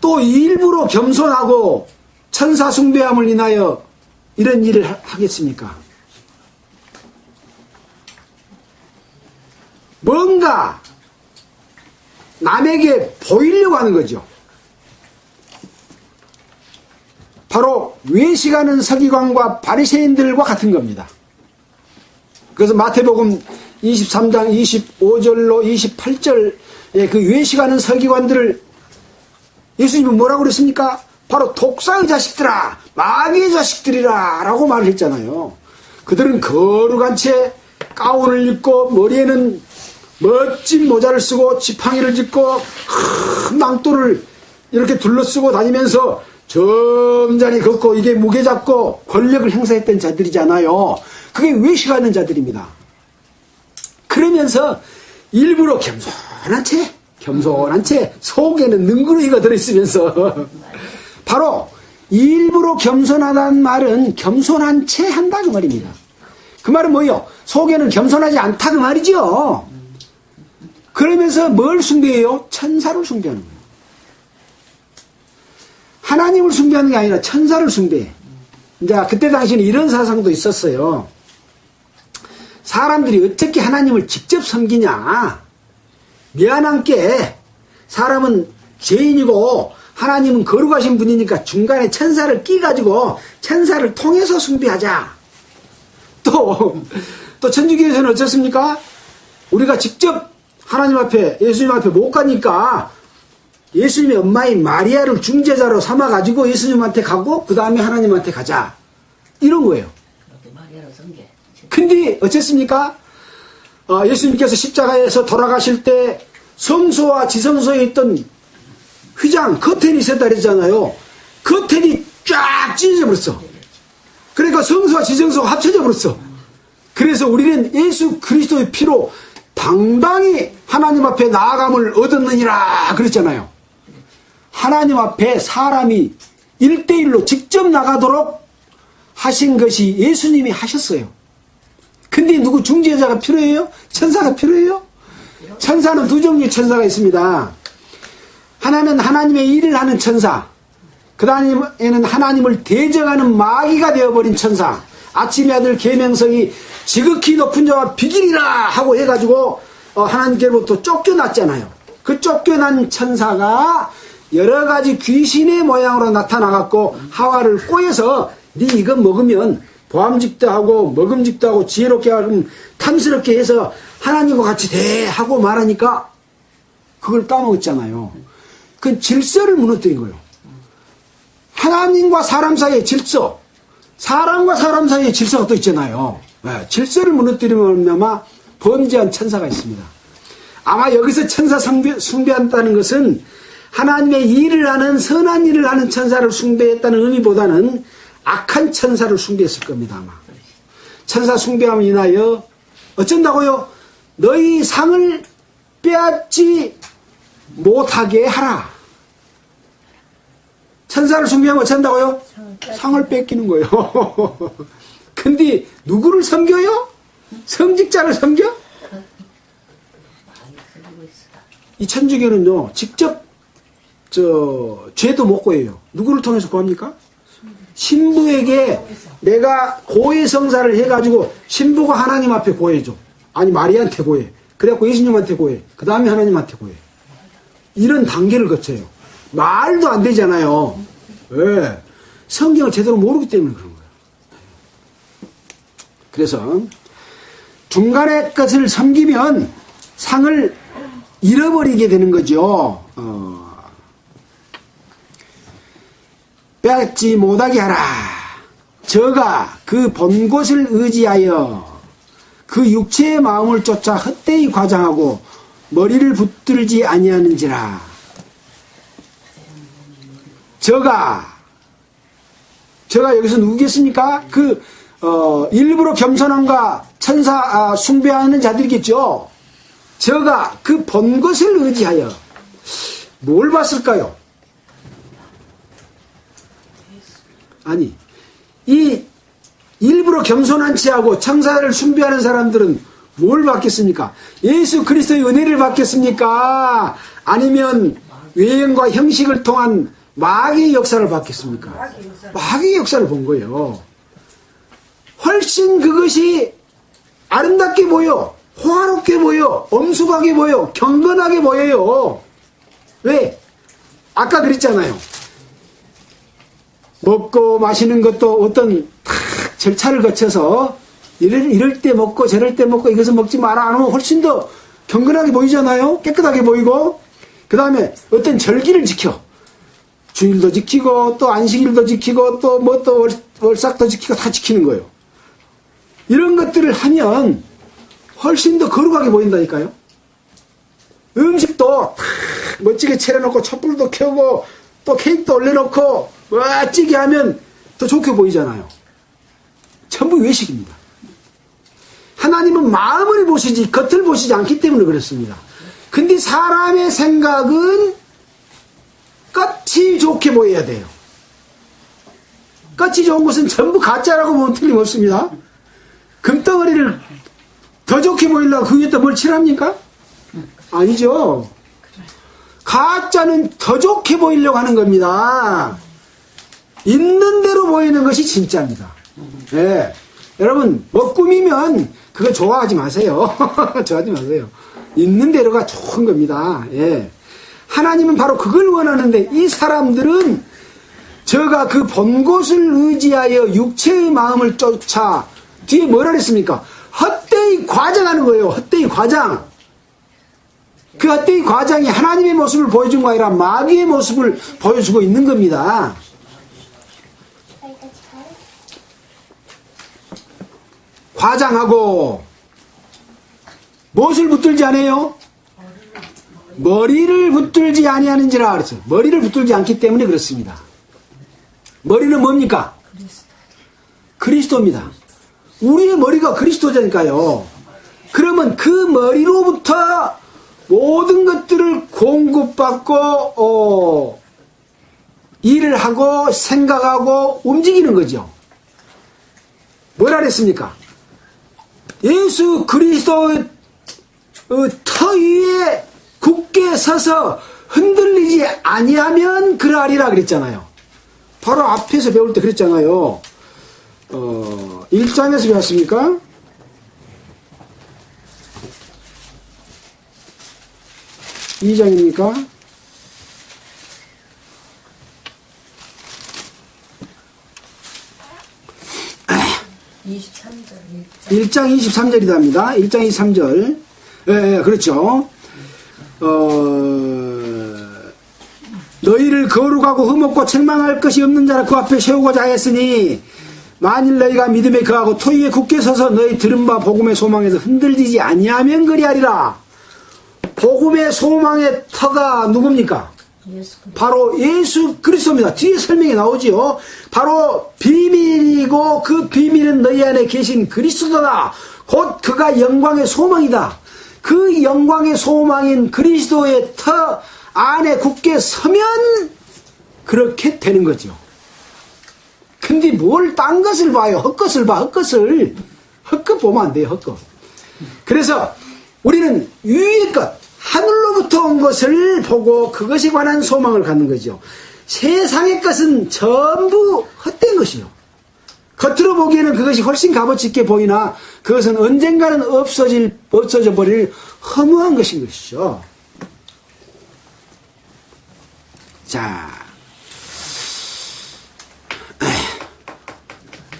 또 일부러 겸손하고 천사 숭배함을 인하여 이런 일을 하겠습니까? 뭔가 남에게 보이려고 하는 거죠. 바로 외식하는 서기관과 바리새인들과 같은 겁니다. 그래서 마태복음 23장 25절로 28절에 그 외식하는 서기관들을 예수님은 뭐라고 그랬습니까? 바로 독사의 자식들아, 마귀의 자식들이라 라고 말을 했잖아요. 그들은 거룩한 채 가운을 입고 머리에는 멋진 모자를 쓰고 지팡이를 짚고 큰 망토를 이렇게 둘러쓰고 다니면서 점잖이 걷고 이게 무게 잡고 권력을 행사했던 자들이잖아요. 그게 외식하는 자들입니다. 그러면서 일부러 겸손한 채 속에는 능구렁이가 들어있으면서 바로 일부러 겸손하다는 말은 겸손한 채 한다 그 말입니다. 그 말은 뭐예요? 속에는 겸손하지 않다 그 말이죠. 그러면서 뭘 숭배해요? 천사를 숭배하는 거예요. 하나님을 숭배하는 게 아니라 천사를 숭배해. 이제 그때 당시에는 이런 사상도 있었어요. 사람들이 어떻게 하나님을 직접 섬기냐. 미안한 게 사람은 죄인이고 하나님은 거룩하신 분이니까 중간에 천사를 끼가지고 천사를 통해서 숭배하자. 또 천주교에서는 어떻습니까? 우리가 직접 하나님 앞에 예수님 앞에 못 가니까 예수님의 엄마인 마리아를 중재자로 삼아가지고 예수님한테 가고 그 다음에 하나님한테 가자. 이런 거예요. 근데 어쨌습니까? 예수님께서 십자가에서 돌아가실 때 성소와 지성소에 있던 휘장, 커튼이 있었다 그랬잖아요. 커튼이 쫙 찢어져 버렸어. 그러니까 성소와 지성소가 합쳐져 버렸어. 그래서 우리는 예수 그리스도의 피로 당당히 하나님 앞에 나아감을 얻었느니라 그랬잖아요. 하나님 앞에 사람이 1대1로 직접 나가도록 하신 것이 예수님이 하셨어요. 근데 누구 중재자가 필요해요? 천사가 필요해요? 천사는 두 종류의 천사가 있습니다. 하나는 하나님의 일을 하는 천사, 그 다음에는 하나님을 대적하는 마귀가 되어버린 천사. 아침의 아들 계명성이 지극히 높은 자와 비기리라 하고 해가지고 하나님께로부터 쫓겨났잖아요. 그 쫓겨난 천사가 여러 가지 귀신의 모양으로 나타나갖고 하와를 꼬여서 네 이거 먹으면 보암직도 하고 먹음직도 하고 지혜롭게 하고 탐스럽게 해서 하나님과 같이 돼 하고 말하니까 그걸 까먹었잖아요. 그 질서를 무너뜨린 거예요. 하나님과 사람 사이의 질서, 사람과 사람 사이의 질서가 또 있잖아요. 네, 질서를 무너뜨리면 아마 범죄한 천사가 있습니다. 아마 여기서 천사 숭배한다는 것은 하나님의 일을 하는 선한 일을 하는 천사를 숭배했다는 의미보다는 악한 천사를 숭배했을 겁니다. 아마 천사 숭배함을 인하여 어쩐다고요? 너희 상을 빼앗지 못하게 하라. 천사를 숭배하면 어쩐다고요? 상을 뺏기는 거예요. 근데 누구를 섬겨요? 성직자를 섬겨? 이 천주교는요 직접 죄도 못 구해요. 누구를 통해서 구합니까? 신부에게 내가 고해성사를 해가지고 신부가 하나님 앞에 고해줘. 아니 마리아한테 고해. 그래갖고 예수님한테 고해. 그 다음에 하나님한테 고해. 이런 단계를 거쳐요. 말도 안 되잖아요. 왜? 성경을 제대로 모르기 때문에 그런 거예요. 그래서 중간의 것을 섬기면 상을 잃어버리게 되는 거죠. 빼앗지 못하게 하라. 저가 그 본 곳을 의지하여 그 육체의 마음을 쫓아 헛되이 과장하고 머리를 붙들지 아니하는지라. 저가 여기서 누구겠습니까? 일부러 겸손함과 천사 숭배하는 자들이겠죠. 저가 그 본 것을 의지하여 뭘 봤을까요? 아니, 이 일부러 겸손한 체하고 청사를 숭배하는 사람들은 뭘 받겠습니까? 예수 그리스도의 은혜를 받겠습니까? 아니면 외형과 형식을 통한 마귀의 역사를 받겠습니까? 마귀의 역사를 본 거예요. 훨씬 그것이 아름답게 보여, 호화롭게 보여, 엄숙하게 보여, 경건하게 보여요. 왜? 아까 그랬잖아요. 먹고 마시는 것도 어떤 절차를 거쳐서 이럴 때 먹고 저럴 때 먹고 이것은 먹지 마라 안 하면 훨씬 더 경건하게 보이잖아요. 깨끗하게 보이고. 그 다음에 어떤 절기를 지켜. 주일도 지키고 또 안식일도 지키고 또 뭐 또 월삭도 지키고 다 지키는 거예요. 이런 것들을 하면 훨씬 더 거룩하게 보인다니까요. 음식도 멋지게 차려놓고 촛불도 켜고 또 케이크도 올려놓고 멋지게 하면 더 좋게 보이잖아요. 전부 외식입니다. 하나님은 마음을 보시지 겉을 보시지 않기 때문에 그렇습니다. 근데 사람의 생각은 끝이 좋게 보여야 돼요. 끝이 좋은 것은 전부 가짜라고 보면 틀림없습니다. 금덩어리를 더 좋게 보이려고 그 위에다 뭘 칠합니까? 아니죠. 가짜는 더 좋게 보이려고 하는 겁니다. 있는 대로 보이는 것이 진짜입니다. 네. 여러분 뭐 꾸미면 그거 좋아하지 마세요. 좋아하지 마세요. 있는 대로가 좋은 겁니다. 예. 하나님은 바로 그걸 원하는데 이 사람들은 저가 그 본 곳을 의지하여 육체의 마음을 쫓아 뒤에 뭐라 그랬습니까? 헛되이 과장하는 거예요. 헛되이 과장. 그 헛되이 과장이 하나님의 모습을 보여준 거 아니라 마귀의 모습을 보여주고 있는 겁니다. 과장하고 무엇을 붙들지 않아요? 머리를 붙들지 아니하는지라 그랬어요. 머리를 붙들지 않기 때문에 그렇습니다. 머리는 뭡니까? 그리스도입니다. 우리의 머리가 그리스도잖아요. 그러면 그 머리로부터 모든 것들을 공급받고 일을 하고 생각하고 움직이는 거죠. 뭐라 그랬습니까? 예수 그리스도의 터 위에 굳게 서서 흔들리지 아니하면 그러하리라 그랬잖아요. 바로 앞에서 배울 때 그랬잖아요. 1장에서 배웠습니까? 이 장입니까? 1장 23절이답니다. 1장 23절. 예, 그렇죠. 너희를 거룩하고 흠없고 책망할 것이 없는 자라 그 앞에 세우고자 했으니 만일 너희가 믿음에 거하고 토 위에 굳게 서서 너희 들은 바 복음의 소망에서 흔들리지 아니하면 그리하리라. 복음의 소망의 터가 누굽니까? 바로 예수 그리스도입니다. 뒤에 설명이 나오지요. 바로 비밀이고 그 비밀은 너희 안에 계신 그리스도다. 곧 그가 영광의 소망이다. 그 영광의 소망인 그리스도의 터 안에 굳게 서면 그렇게 되는 거죠. 근데 뭘 딴 것을 봐요. 헛것을 봐. 헛것을. 헛것 보면 안 돼요. 헛것. 그래서 우리는 위의 것, 하늘로부터 온 것을 보고 그것에 관한 소망을 갖는 거죠. 세상의 것은 전부 헛된 것이요. 겉으로 보기에는 그것이 훨씬 값어치 있게 보이나 그것은 언젠가는 없어져 버릴 허무한 것인 것이죠. 자,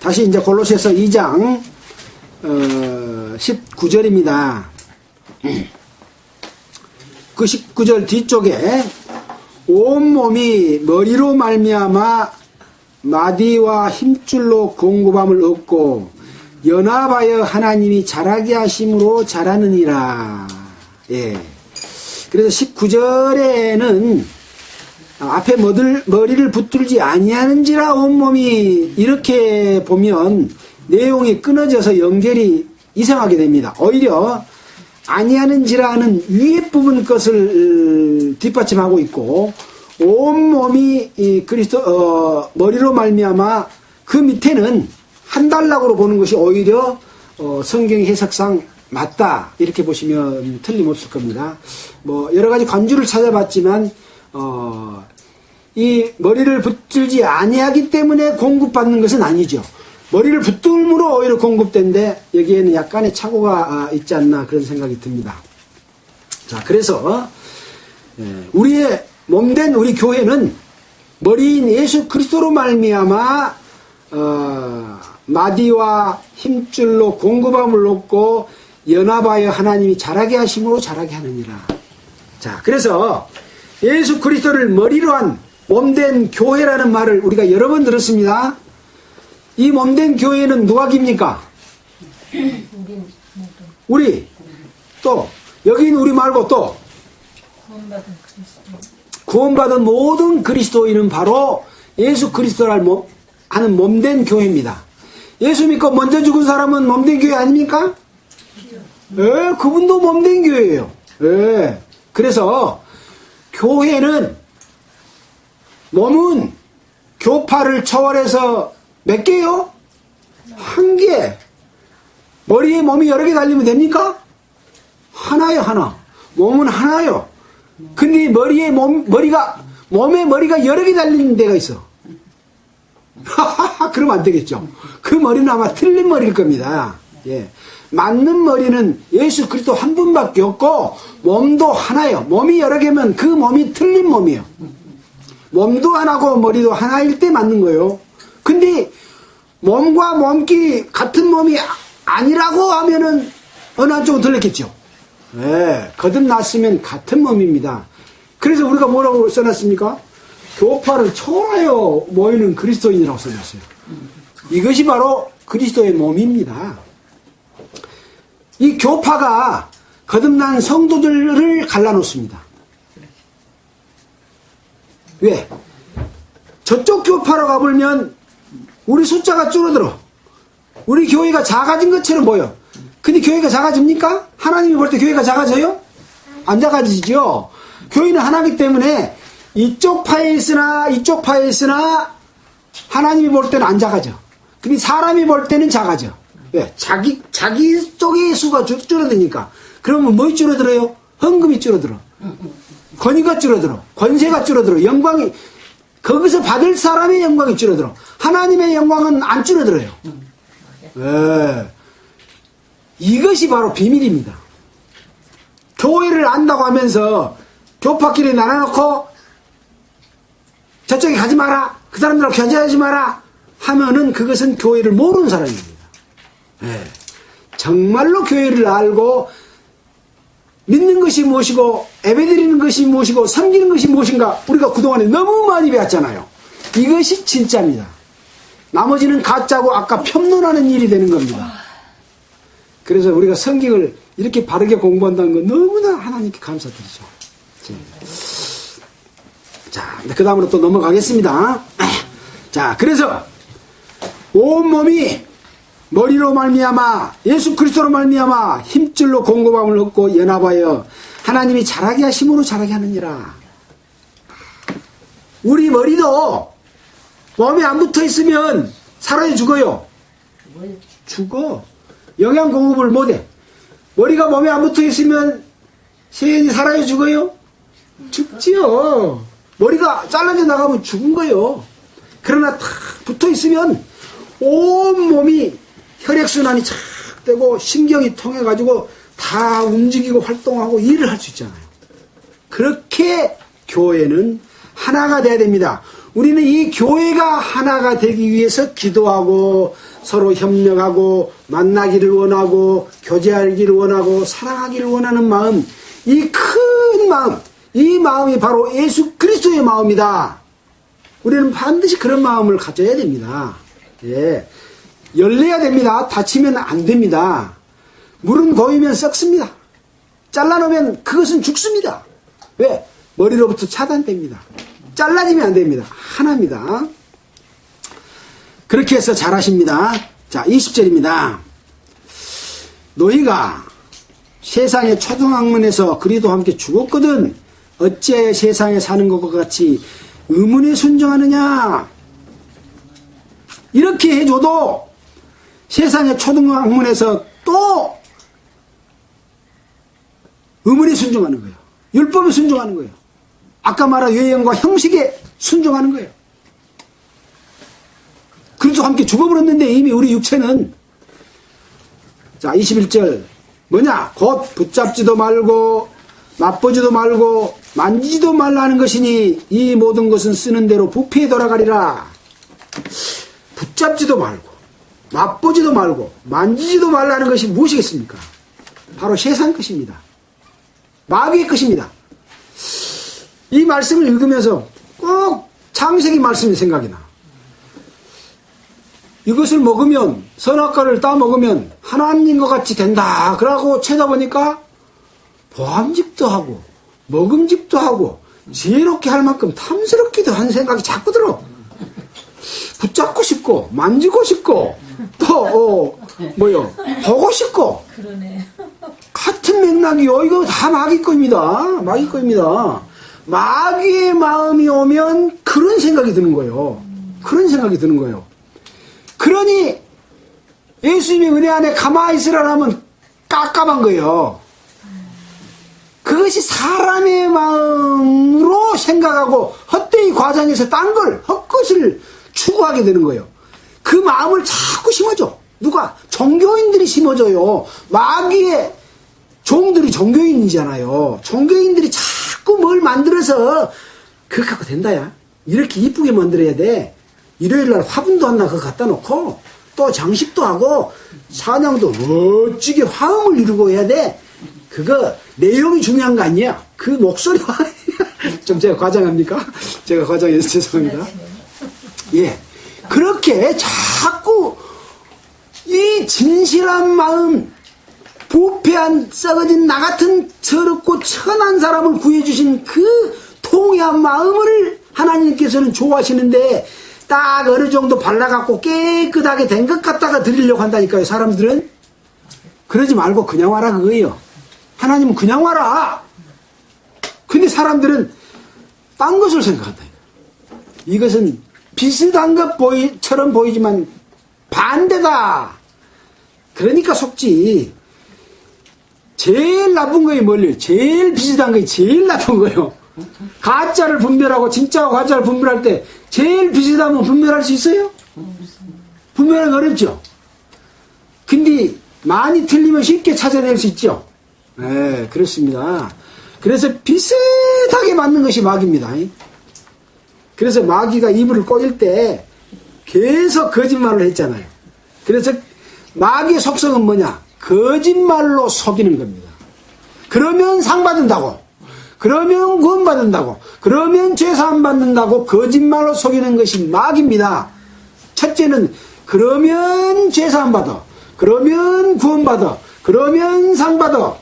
다시 이제 골로새서 2장 19절입니다. 그 19절 뒤쪽에 온몸이 머리로 말미암아 마디와 힘줄로 공급함을 얻고 연합하여 하나님이 자라게 하심으로 자라느니라. 예. 그래서 19절에는 앞에 머리를 붙들지 아니하는지라 온몸이 이렇게 보면 내용이 끊어져서 연결이 이상하게 됩니다. 오히려 아니하는지라 하는 위에 부분 것을 뒷받침하고 있고, 온몸이 이 그리스도 머리로 말미암아 그 밑에는 한 단락으로 보는 것이 오히려 성경 해석상 맞다, 이렇게 보시면 틀림없을 겁니다. 뭐 여러 가지 관주를 찾아봤지만 이 머리를 붙들지 아니하기 때문에 공급받는 것은 아니죠. 머리를 붙들므로 오히려 공급된데 여기에는 약간의 착오가 있지 않나, 그런 생각이 듭니다. 자, 그래서 우리의 몸된 우리 교회는 머리인 예수 그리스도로 말미암아 마디와 힘줄로 공급함을 얻고 연합하여 하나님이 자라게 하심으로 자라게 하느니라. 자, 그래서 예수 그리스도를 머리로 한 몸된 교회라는 말을 우리가 여러 번 들었습니다. 이 몸된 교회는 누가 깁니까? 우리. 또 여기는 우리 말고 또 구원받은 모든 그리스도인은 바로 예수 그리스도를 하는 몸된 교회입니다. 예수 믿고 먼저 죽은 사람은 몸된 교회 아닙니까? 예, 그분도 몸된 교회예요. 예. 그래서 교회는, 몸은 교파를 초월해서 몇 개요? 한 개. 머리에 몸이 여러 개 달리면 됩니까? 하나요, 하나. 몸은 하나요. 근데 몸에 머리가 여러 개 달리는 데가 있어. 그러면 안 되겠죠. 그 머리는 아마 틀린 머리일 겁니다. 예. 맞는 머리는 예수 그리스도 한 분밖에 없고, 몸도 하나요. 몸이 여러 개면 그 몸이 틀린 몸이에요. 몸도 하나고 머리도 하나일 때 맞는 거예요. 근데 몸과 몸끼리 같은 몸이 아니라고 하면은 어느 한쪽은 들렸겠죠. 예, 거듭났으면 같은 몸입니다. 그래서 우리가 뭐라고 써놨습니까? 교파를 초월하여 모이는 그리스도인이라고 써놨어요. 이것이 바로 그리스도의 몸입니다. 이 교파가 거듭난 성도들을 갈라놓습니다. 왜? 저쪽 교파로 가보면 우리 숫자가 줄어들어. 우리 교회가 작아진 것처럼 보여. 근데 교회가 작아집니까? 하나님이 볼 때 교회가 작아져요? 안 작아지죠. 교회는 하나이기 때문에 이쪽 파에 있으나 이쪽 파에 있으나 하나님이 볼 때는 안 작아져. 근데 사람이 볼 때는 작아져. 왜? 자기 쪽의 수가 줄어드니까. 그러면 뭐가 줄어들어요? 헌금이 줄어들어. 권위가 줄어들어. 권세가 줄어들어. 영광이, 거기서 받을 사람의 영광이 줄어들어. 하나님의 영광은 안 줄어들어요. 네. 이것이 바로 비밀입니다. 교회를 안다고 하면서 교파끼리 나눠놓고 저쪽에 가지 마라, 그 사람들하고 교제하지 마라 하면은 그것은 교회를 모르는 사람입니다. 네. 정말로 교회를 알고 믿는 것이 무엇이고 예배드리는 것이 무엇이고 섬기는 것이 무엇인가 우리가 그동안에 너무 많이 배웠잖아요. 이것이 진짜입니다. 나머지는 가짜고 아까 폄론하는 일이 되는 겁니다. 그래서 우리가 성경을 이렇게 바르게 공부한다는 건 너무나 하나님께 감사드리죠. 자, 그 다음으로 또 넘어가겠습니다. 자, 그래서 온몸이 머리로 말미암아 예수 그리스도로 말미암아 힘줄로 공급함을 얻고 연합하여 하나님이 자라게 하심으로 자라게 하느니라. 우리 머리도 몸에 안 붙어 있으면 사라져 죽어요. 죽어. 영양 공급을 못해. 머리가 몸에 안 붙어 있으면 세연이 사라져 죽어요? 죽지요. 머리가 잘라져 나가면 죽은 거예요. 그러나 탁 붙어 있으면 온 몸이 혈액순환이 착 되고 신경이 통해가지고 다 움직이고 활동하고 일을 할 수 있잖아요. 그렇게 교회는 하나가 돼야 됩니다. 우리는 이 교회가 하나가 되기 위해서 기도하고 서로 협력하고 만나기를 원하고 교제하기를 원하고 사랑하기를 원하는 마음, 이 큰 마음, 이 마음이 바로 예수 그리스도의 마음이다. 우리는 반드시 그런 마음을 가져야 됩니다. 예. 열려야 됩니다. 다치면 안 됩니다. 물은 고이면 썩습니다. 잘라놓으면 그것은 죽습니다. 왜? 머리로부터 차단됩니다. 잘라지면 안 됩니다. 하나입니다. 그렇게 해서 잘하십니다. 자, 20절입니다. 너희가 세상의 초등학문에서 그리스도와 함께 죽었거든 어째 세상에 사는 것과 같이 의문에 순종하느냐. 이렇게 해줘도 세상의 초등학문에서 또 의문에 순종하는 거예요. 율법에 순종하는 거예요. 아까 말한 외형과 형식에 순종하는 거예요. 그리스도와 함께 죽어버렸는데 이미 우리 육체는 자 21절 뭐냐 곧 붙잡지도 말고 맛보지도 말고 만지지도 말라는 것이니 이 모든 것은 쓰는 대로 부패에 돌아가리라. 붙잡지도 말고 맛보지도 말고 만지지도 말라는 것이 무엇이겠습니까? 바로 세상 것입니다. 마귀의 것입니다. 이 말씀을 읽으면서 꼭 창세기 말씀이 생각이 나. 이것을 먹으면 선악과를 따먹으면 하나님과 같이 된다. 그러고 찾아보니까 보암직도 하고 먹음직도 하고 지혜롭게 할 만큼 탐스럽기도 한 생각이 자꾸 들어. 붙잡고 싶고 만지고 싶고 또 보고 싶고 그러네. 같은 맥락이요. 이거 다 마귀 거입니다. 마귀 거입니다. 마귀의 마음이 오면 그런 생각이 드는 거예요. 그런 생각이 드는 거예요. 그러니 예수님의 은혜 안에 가만히 있으라면 깝깝한 거예요. 그것이 사람의 마음으로 생각하고 헛되이 과장해서 딴 걸 헛것을 추구하게 되는 거예요. 그 마음을 자꾸 심어줘. 누가? 종교인들이 심어줘요. 마귀의 종들이 종교인이잖아요. 종교인들이 자꾸 뭘 만들어서 그거 갖고 된다야. 이렇게 이쁘게 만들어야 돼. 일요일날 화분도 하나 그거 갖다 놓고 또 장식도 하고 찬양도 멋지게 화음을 이루고 해야 돼. 그거 내용이 중요한 거 아니야. 그 목소리와 좀 제가 과장합니까? 제가 과장해서 죄송합니다. 예, 그렇게 자꾸 이 진실한 마음 부패한 썩어진 나 같은 더럽고 천한 사람을 구해주신 그 통회한 마음을 하나님께서는 좋아하시는데 딱 어느 정도 발라갖고 깨끗하게 된 것 갖다가 드리려고 한다니까요. 사람들은 그러지 말고 그냥 와라 그거예요. 하나님은 그냥 와라. 근데 사람들은 딴 것을 생각한다. 이것은 비슷한 것처럼 보이지만 반대다. 그러니까 속지. 제일 나쁜 거에 멀리 제일 비슷한 거에 제일 나쁜 거예요. 가짜를 분별하고 진짜와 가짜를 분별할 때 제일 비슷하면 분별할 수 있어요? 분별하기 어렵죠. 근데 많이 틀리면 쉽게 찾아낼 수 있죠. 네, 그렇습니다. 그래서 비슷하게 맞는 것이 마귀입니다. 그래서 마귀가 이불을 꼬일 때 계속 거짓말을 했잖아요. 그래서 마귀의 속성은 뭐냐? 거짓말로 속이는 겁니다. 그러면 상 받는다고. 그러면 구원 받는다고. 그러면 죄사함 받는다고 거짓말로 속이는 것이 마귀입니다. 첫째는 그러면 죄사함 받아. 그러면 구원 받아. 그러면 상 받아.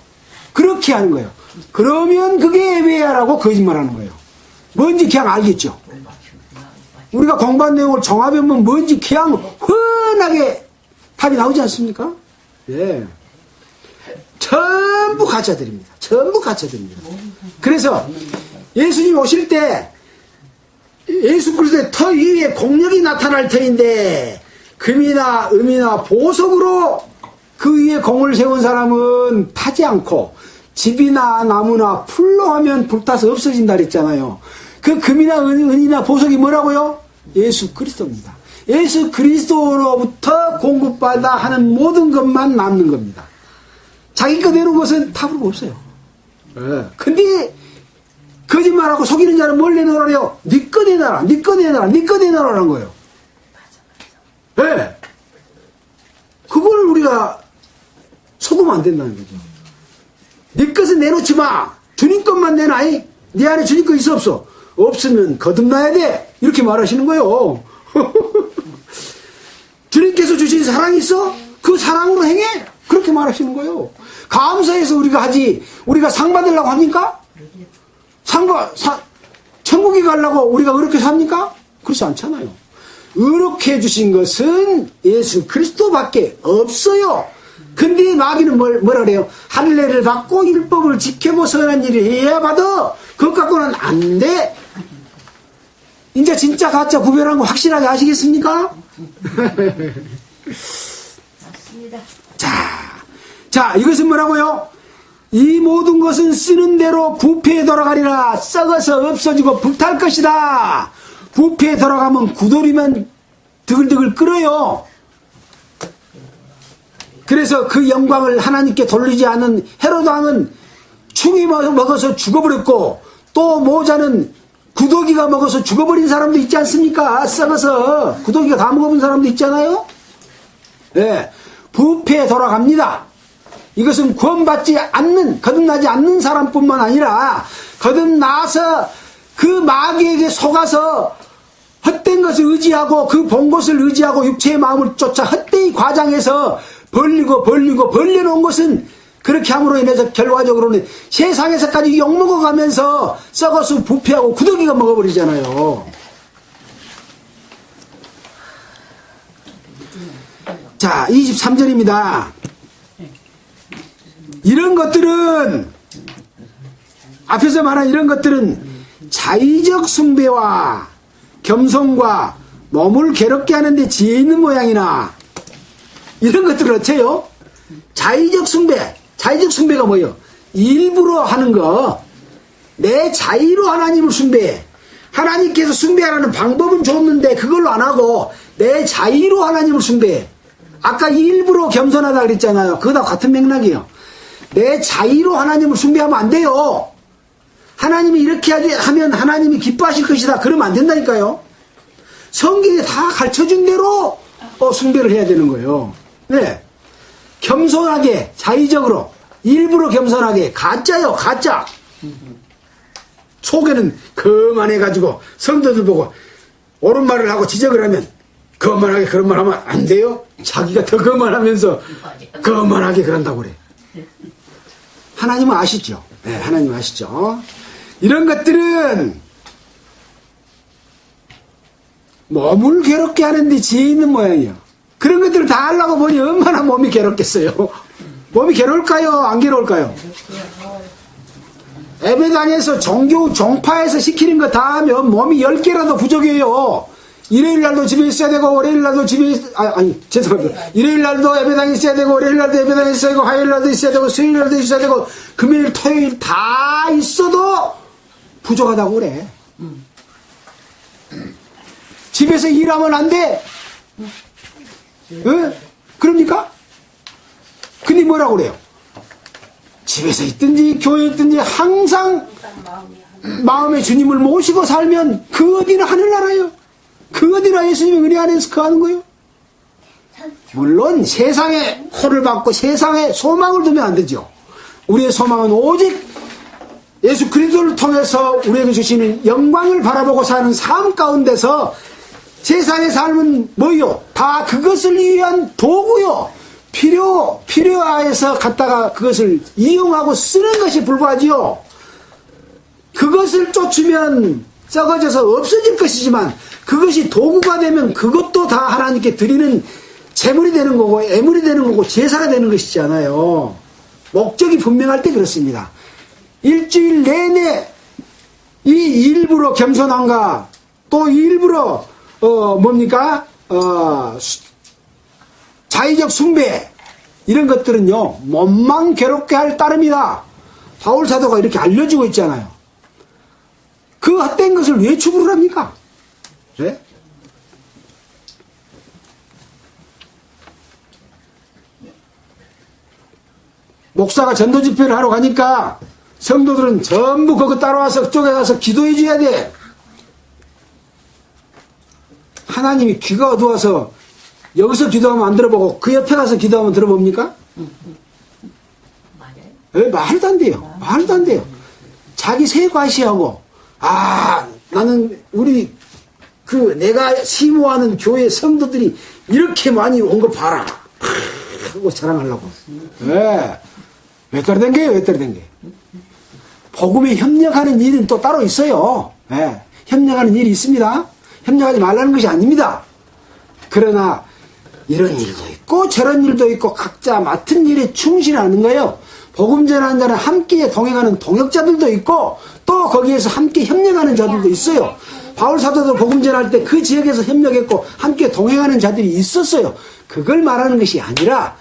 그렇게 하는 거예요. 그러면 그게 예배야라고 거짓말하는 거예요. 뭔지 그냥 알겠죠. 우리가 공부한 내용을 종합해보면 뭔지 그냥 훤하게 답이 나오지 않습니까? 예. 전부 가짜들입니다. 전부 가짜들입니다. 그래서 예수님 오실 때 예수 그리스도의 터 위에 공력이 나타날 터인데 금이나 음이나 보석으로 그 위에 공을 세운 사람은 타지 않고 집이나 나무나 풀로 하면 불타서 없어진다 그랬잖아요. 그 금이나 은이나 보석이 뭐라고요? 예수 그리스도입니다. 예수 그리스도로부터 공급받아 하는 모든 것만 남는 겁니다. 자기 거 내놓은 것은 탑으로 없어요. 근데 거짓말하고 속이는 자는 뭘 내놓으래요? 네 거 내놔라, 네 거 내놔라, 네 거 내놔라는 거예요. 네. 그걸 우리가 속으면 안 된다는 거죠. 네 것은 내놓지 마. 주님 것만 내놔. 네 안에 주님 거 있어 없어? 없으면 거듭나야 돼. 이렇게 말하시는 거예요. 주님께서 주신 사랑이 있어? 그 사랑으로 행해. 그렇게 말하시는 거예요. 감사해서 우리가 하지. 우리가 상 받으려고 합니까? 천국에 가려고 우리가 그렇게 삽니까? 그렇지 않잖아요. 의롭게 해주신 것은 예수 그리스도밖에 없어요. 근데 마귀는 뭐라 그래요? 할례를 받고 율법을 지켜고 선한 일을 해야 받아. 그것 갖고는 안 돼. 이제 진짜 가짜 구별한 거 확실하게 아시겠습니까? 맞습니다. 자, 이것은 뭐라고요? 이 모든 것은 쓰는 대로 부패에 돌아가리라. 썩어서 없어지고 불탈 것이다. 부패에 돌아가면 구돌이면 드글드글 끓어요. 그래서 그 영광을 하나님께 돌리지 않은 헤롯 왕은 충이 먹어서 죽어버렸고, 또 모자는 구더기가 먹어서 죽어버린 사람도 있지 않습니까? 썩어서 구더기가 다 먹어본 사람도 있잖아요. 네, 부패에 돌아갑니다. 이것은 구원받지 않는, 거듭나지 않는 사람뿐만 아니라 거듭나서 그 마귀에게 속아서 헛된 것을 의지하고 그 본 것을 의지하고 육체의 마음을 쫓아 헛되이 과장해서 벌려놓은 것은 그렇게 함으로 인해서 결과적으로는 세상에서까지 욕먹어가면서 썩어서 부패하고 구더기가 먹어버리잖아요. 자, 23절입니다. 이런 것들은, 앞에서 말한 이런 것들은 자의적 숭배와 겸손과 몸을 괴롭게 하는데 지혜 있는 모양이나, 이런 것들을 어째요? 자의적 숭배. 자의적 숭배가 뭐예요? 일부러 하는 거. 내 자의로 하나님을 숭배해. 하나님께서 숭배하라는 방법은 줬는데 그걸로 안 하고 내 자의로 하나님을 숭배해. 아까 일부러 겸손하다 그랬잖아요. 그거다 같은 맥락이에요. 내 자의로 하나님을 숭배하면 안 돼요. 하나님이 이렇게 하면 하나님이 기뻐하실 것이다. 그러면 안 된다니까요. 성경에 다 가르쳐준 대로 숭배를 해야 되는 거예요. 네. 겸손하게, 자의적으로, 일부러 겸손하게, 가짜요, 가짜. 속에는 거만해가지고 성도들 보고 옳은 말을 하고 지적을 하면 거만하게 그런 말 하면 안 돼요. 자기가 더 거만하면서 거만하게 그런다고 그래. 하나님은 아시죠? 네, 하나님 아시죠? 이런 것들은 몸을 괴롭게 하는데 지혜 있는 모양이에요. 그런 것들을 다 하려고 보니 얼마나 몸이 괴롭겠어요. 몸이 괴로울까요? 안 괴로울까요? 예배당에서 종교 종파에서 시키는 거 다 하면 몸이 10개라도 부족해요. 일요일 날도 집에 있어야 되고 월요일 날도 집에 죄송합니다. 일요일 날도 예배당에 있어야 되고 월요일 날도 예배당에 있어야 되고 화요일 날도 있어야 되고 수요일 날도 있어야 되고 금요일 토요일 다 있어도 부족하다고 그래. 집에서 일하면 안 돼. 그럽니까? 근데 뭐라고 그래요? 집에서 있든지 교회에 있든지 항상 마음에 주님을 모시고 살면 그 어디나 하늘나라요. 그 어디나 예수님의 은혜 안에서 그 하는 거예요. 물론 세상에 호를 받고 세상에 소망을 두면 안 되죠. 우리의 소망은 오직 예수 그리스도를 통해서 우리에게 주시는 영광을 바라보고 사는 삶 가운데서 세상의 삶은 뭐요? 다 그것을 위한 도구요. 필요해서 갖다가 그것을 이용하고 쓰는 것이 불과하지요. 그것을 쫓으면 썩어져서 없어질 것이지만 그것이 도구가 되면 그것도 다 하나님께 드리는 제물이 되는 거고 애물이 되는 거고 제사가 되는 것이잖아요. 목적이 분명할 때 그렇습니다. 일주일 내내 이 일부러 겸손함과 또 일부러 자의적 숭배 이런 것들은요 몸만 괴롭게 할 따름이다. 바울 사도가 이렇게 알려주고 있잖아요. 그 헛된 것을 왜 추구를 합니까? 네? 목사가 전도 집회를 하러 가니까 성도들은 전부 그거 따라와서 그쪽에 가서 기도해 줘야 돼. 하나님이 귀가 어두워서 여기서 기도하면 안 들어보고 그 옆에 가서 기도하면 들어봅니까? 왜? 말도 안 돼요. 말도 안 돼요. 자기 새 과시하고 나는 우리 내가 시모하는 교회 성도들이 이렇게 많이 온 거 봐라 하고 자랑하려고. 왜 떨어댕겨요? 왜 떨어댕겨요? 복음에 협력하는 일은 또 따로 있어요. 협력하는 일이 있습니다. 협력하지 말라는 것이 아닙니다. 그러나 이런 일도 있고 저런 일도 있고 각자 맡은 일에 충실하는 거예요. 복음 전하는 자는 함께 동행하는 동역자들도 있고 또 거기에서 함께 협력하는 자들도 있어요. 바울 사도도 복음 전할 때 그 지역에서 협력했고 함께 동행하는 자들이 있었어요. 그걸 말하는 것이 아니라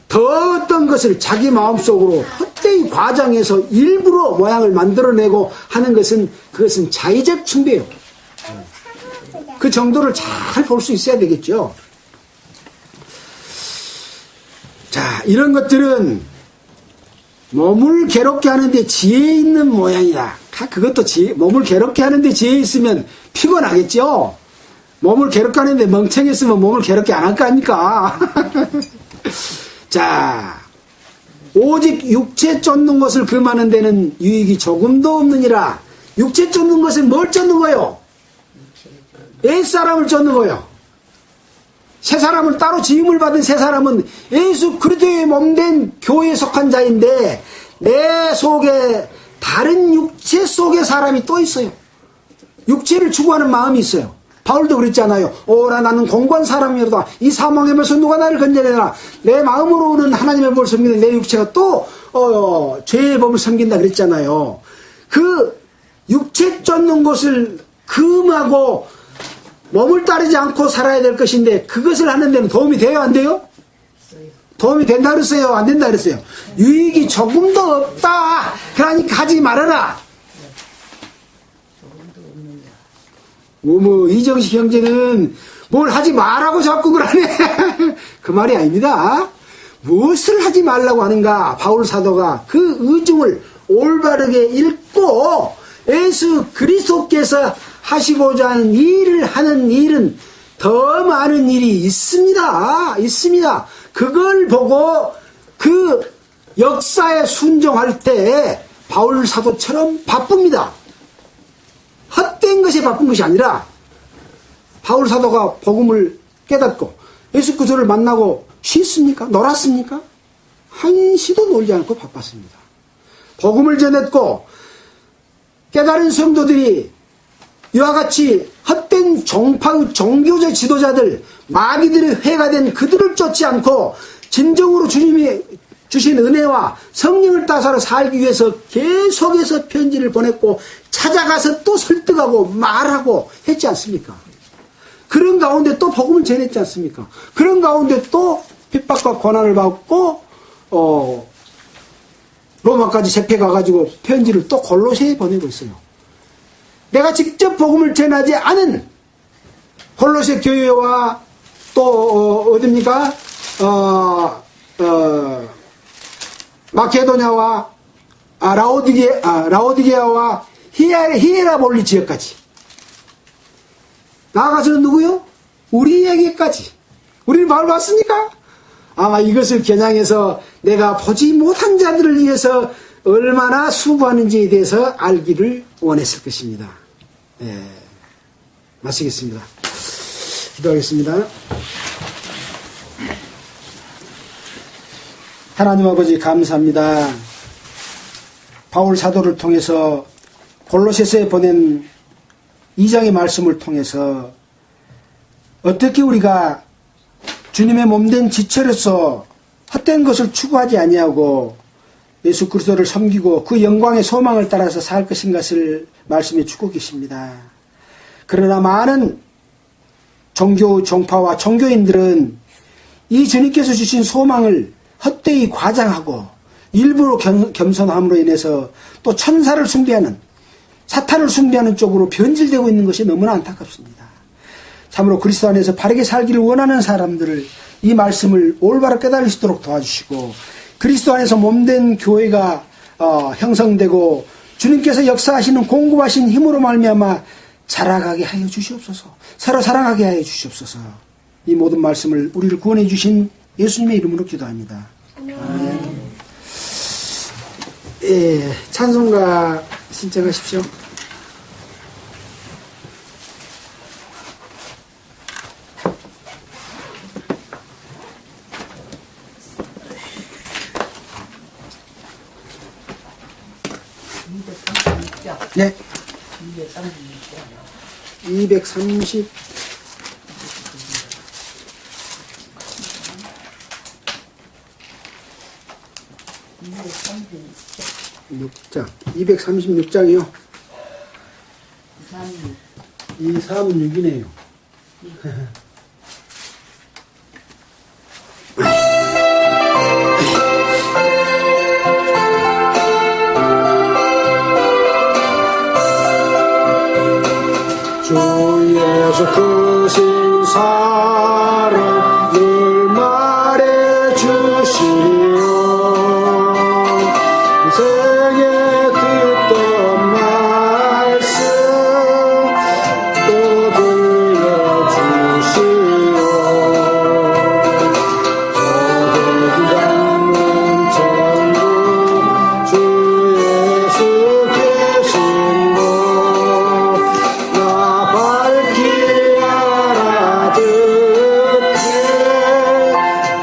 더 어떤 것을 자기 마음속으로 헛되이 과장해서 일부러 모양을 만들어내고 하는 것은 그것은 자의적 숭배예요. 그 정도를 잘 볼 수 있어야 되겠죠. 자, 이런 것들은 몸을 괴롭게 하는데 지혜 있는 모양이다. 그것도 몸을 괴롭게 하는데 지혜 있으면 피곤하겠죠. 몸을 괴롭게 하는데 멍청했으면 몸을 괴롭게 안 할 거 아닙니까? 자, 오직 육체 쫓는 것을 금하는 데는 유익이 조금도 없느니라. 육체 쫓는 것은 뭘 쫓는 거요? 옛사람을 쫓는 거요. 새 사람을 따로 지음을 받은 새 사람은 예수 그리스도의 몸된 교회에 속한 자인데 내 속에 다른 육체 속의 사람이 또 있어요. 육체를 추구하는 마음이 있어요. 바울도 그랬잖아요. 오라 나는 공고한 사람이로다. 이 사망의 벌써 누가 나를 건져내나. 내 마음으로는 하나님의 법을 섬기는 내 육체가 또 죄의 법을 섬긴다 그랬잖아요. 그 육체 쫓는 것을 금하고 몸을 따르지 않고 살아야 될 것인데 그것을 하는 데는 도움이 돼요? 안 돼요? 도움이 된다 그랬어요? 안 된다 그랬어요? 유익이 조금도 없다. 그러니까 하지 말아라. 이정식 형제는 뭘 하지 말라고 자꾸 그러네. 그 말이 아닙니다. 무엇을 하지 말라고 하는가? 바울 사도가 그 의중을 올바르게 읽고 예수 그리스도께서 하시고자 하는 일을 하는 일은 더 많은 일이 있습니다. 있습니다. 그걸 보고 그 역사에 순종할 때 바울 사도처럼 바쁩니다. 헛된 것에 바쁜 것이 아니라 바울 사도가 복음을 깨닫고 예수 그리스도를 만나고 쉬었습니까? 놀았습니까? 한시도 놀지 않고 바빴습니다. 복음을 전했고 깨달은 성도들이 이와 같이 헛된 종파의 종교적 지도자들 마귀들의 회가 된 그들을 쫓지 않고 진정으로 주님이 주신 은혜와 성령을 따라서 살기 위해서 계속해서 편지를 보냈고 찾아가서 또 설득하고 말하고 했지 않습니까? 그런 가운데 또 복음을 전했지 않습니까? 그런 가운데 또 핍박과 고난을 받고 로마까지 잡혀가가지고 편지를 또 골로새에 보내고 있어요. 내가 직접 복음을 전하지 않은 골로새 교회와 또 어딥니까? 마케도냐와 라오디게아와 히에라볼리 지역까지 나아가서는 누구요? 우리에게까지. 우리는 바울 봤습니까? 아마 이것을 겨냥해서 내가 보지 못한 자들을 위해서 얼마나 수고하는지에 대해서 알기를 원했을 것입니다. 예, 마치겠습니다. 기도하겠습니다. 하나님 아버지 감사합니다. 바울 사도를 통해서 골로새서에 보낸 2장의 말씀을 통해서 어떻게 우리가 주님의 몸된 지체로서 헛된 것을 추구하지 아니하고 예수 그리스도를 섬기고 그 영광의 소망을 따라서 살 것인가를 말씀해 주고 계십니다. 그러나 많은 종교 종파와 종교인들은 이 주님께서 주신 소망을 헛되이 과장하고 일부러 겸손함으로 인해서 또 천사를 숭배하는 사탄을 숭배하는 쪽으로 변질되고 있는 것이 너무나 안타깝습니다. 참으로 그리스도 안에서 바르게 살기를 원하는 사람들을 이 말씀을 올바로 깨달을 수 있도록 도와주시고 그리스도 안에서 몸된 교회가 형성되고 주님께서 역사하시는 공급하신 힘으로 말미암아 자라가게 하여 주시옵소서. 서로 사랑하게 하여 주시옵소서. 이 모든 말씀을 우리를 구원해 주신 예수님의 이름으로 기도합니다. 아멘. 예, 찬송가 신청하십시오. 네. 230. 6장, 236장이요. 236이네요. 주 예수 크신 사랑 늘 말해 주시오. 생에 듣던 말씀 또 들려주시오. 저들이 닮은 천국 주 예수 계신 곳 나 밝히 알아듣게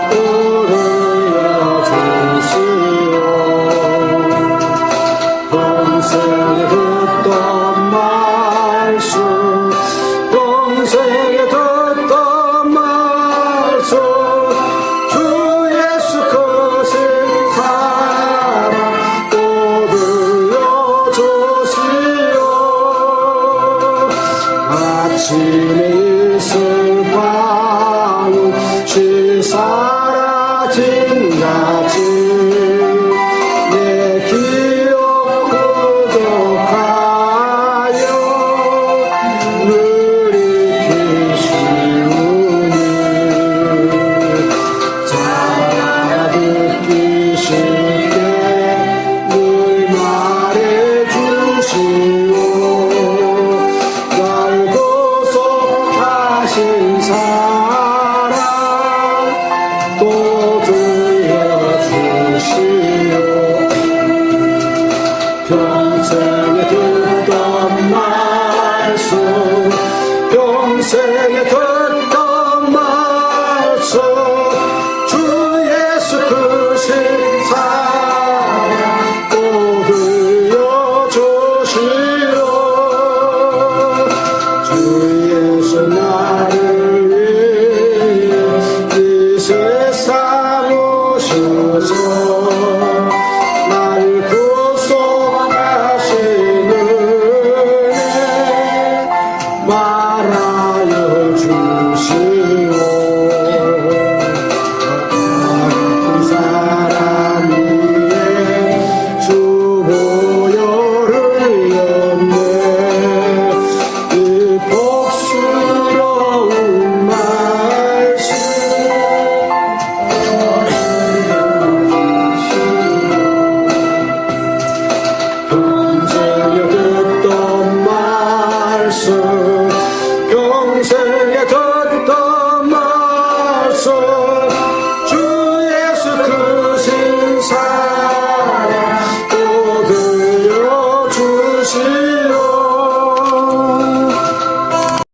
또 들려주시오. 평생에 듣던 말씀 평생에 듣던 말씀 주 예수 크신 사랑 또 들려주시오. 아침에 있을 밤 쉬사라진 같이 내 기억 구독하여 늘 익히시오니 잘 듣기 쉽게 늘 말해주시오. 날 구속하신 사랑 또 들려주시오. 평생에 듣던 말씀 평생에 듣던 말씀 주 예수 크신 사랑 또 들려주시오. 주 예수 나를 위해 이 세상 오셔서 날 구속하시는 은혜 말하여 주시오. 아픈 사람 위에 주 보혈을 흘렸네. 이 복스러운 말씀 평생에 듣던 말씀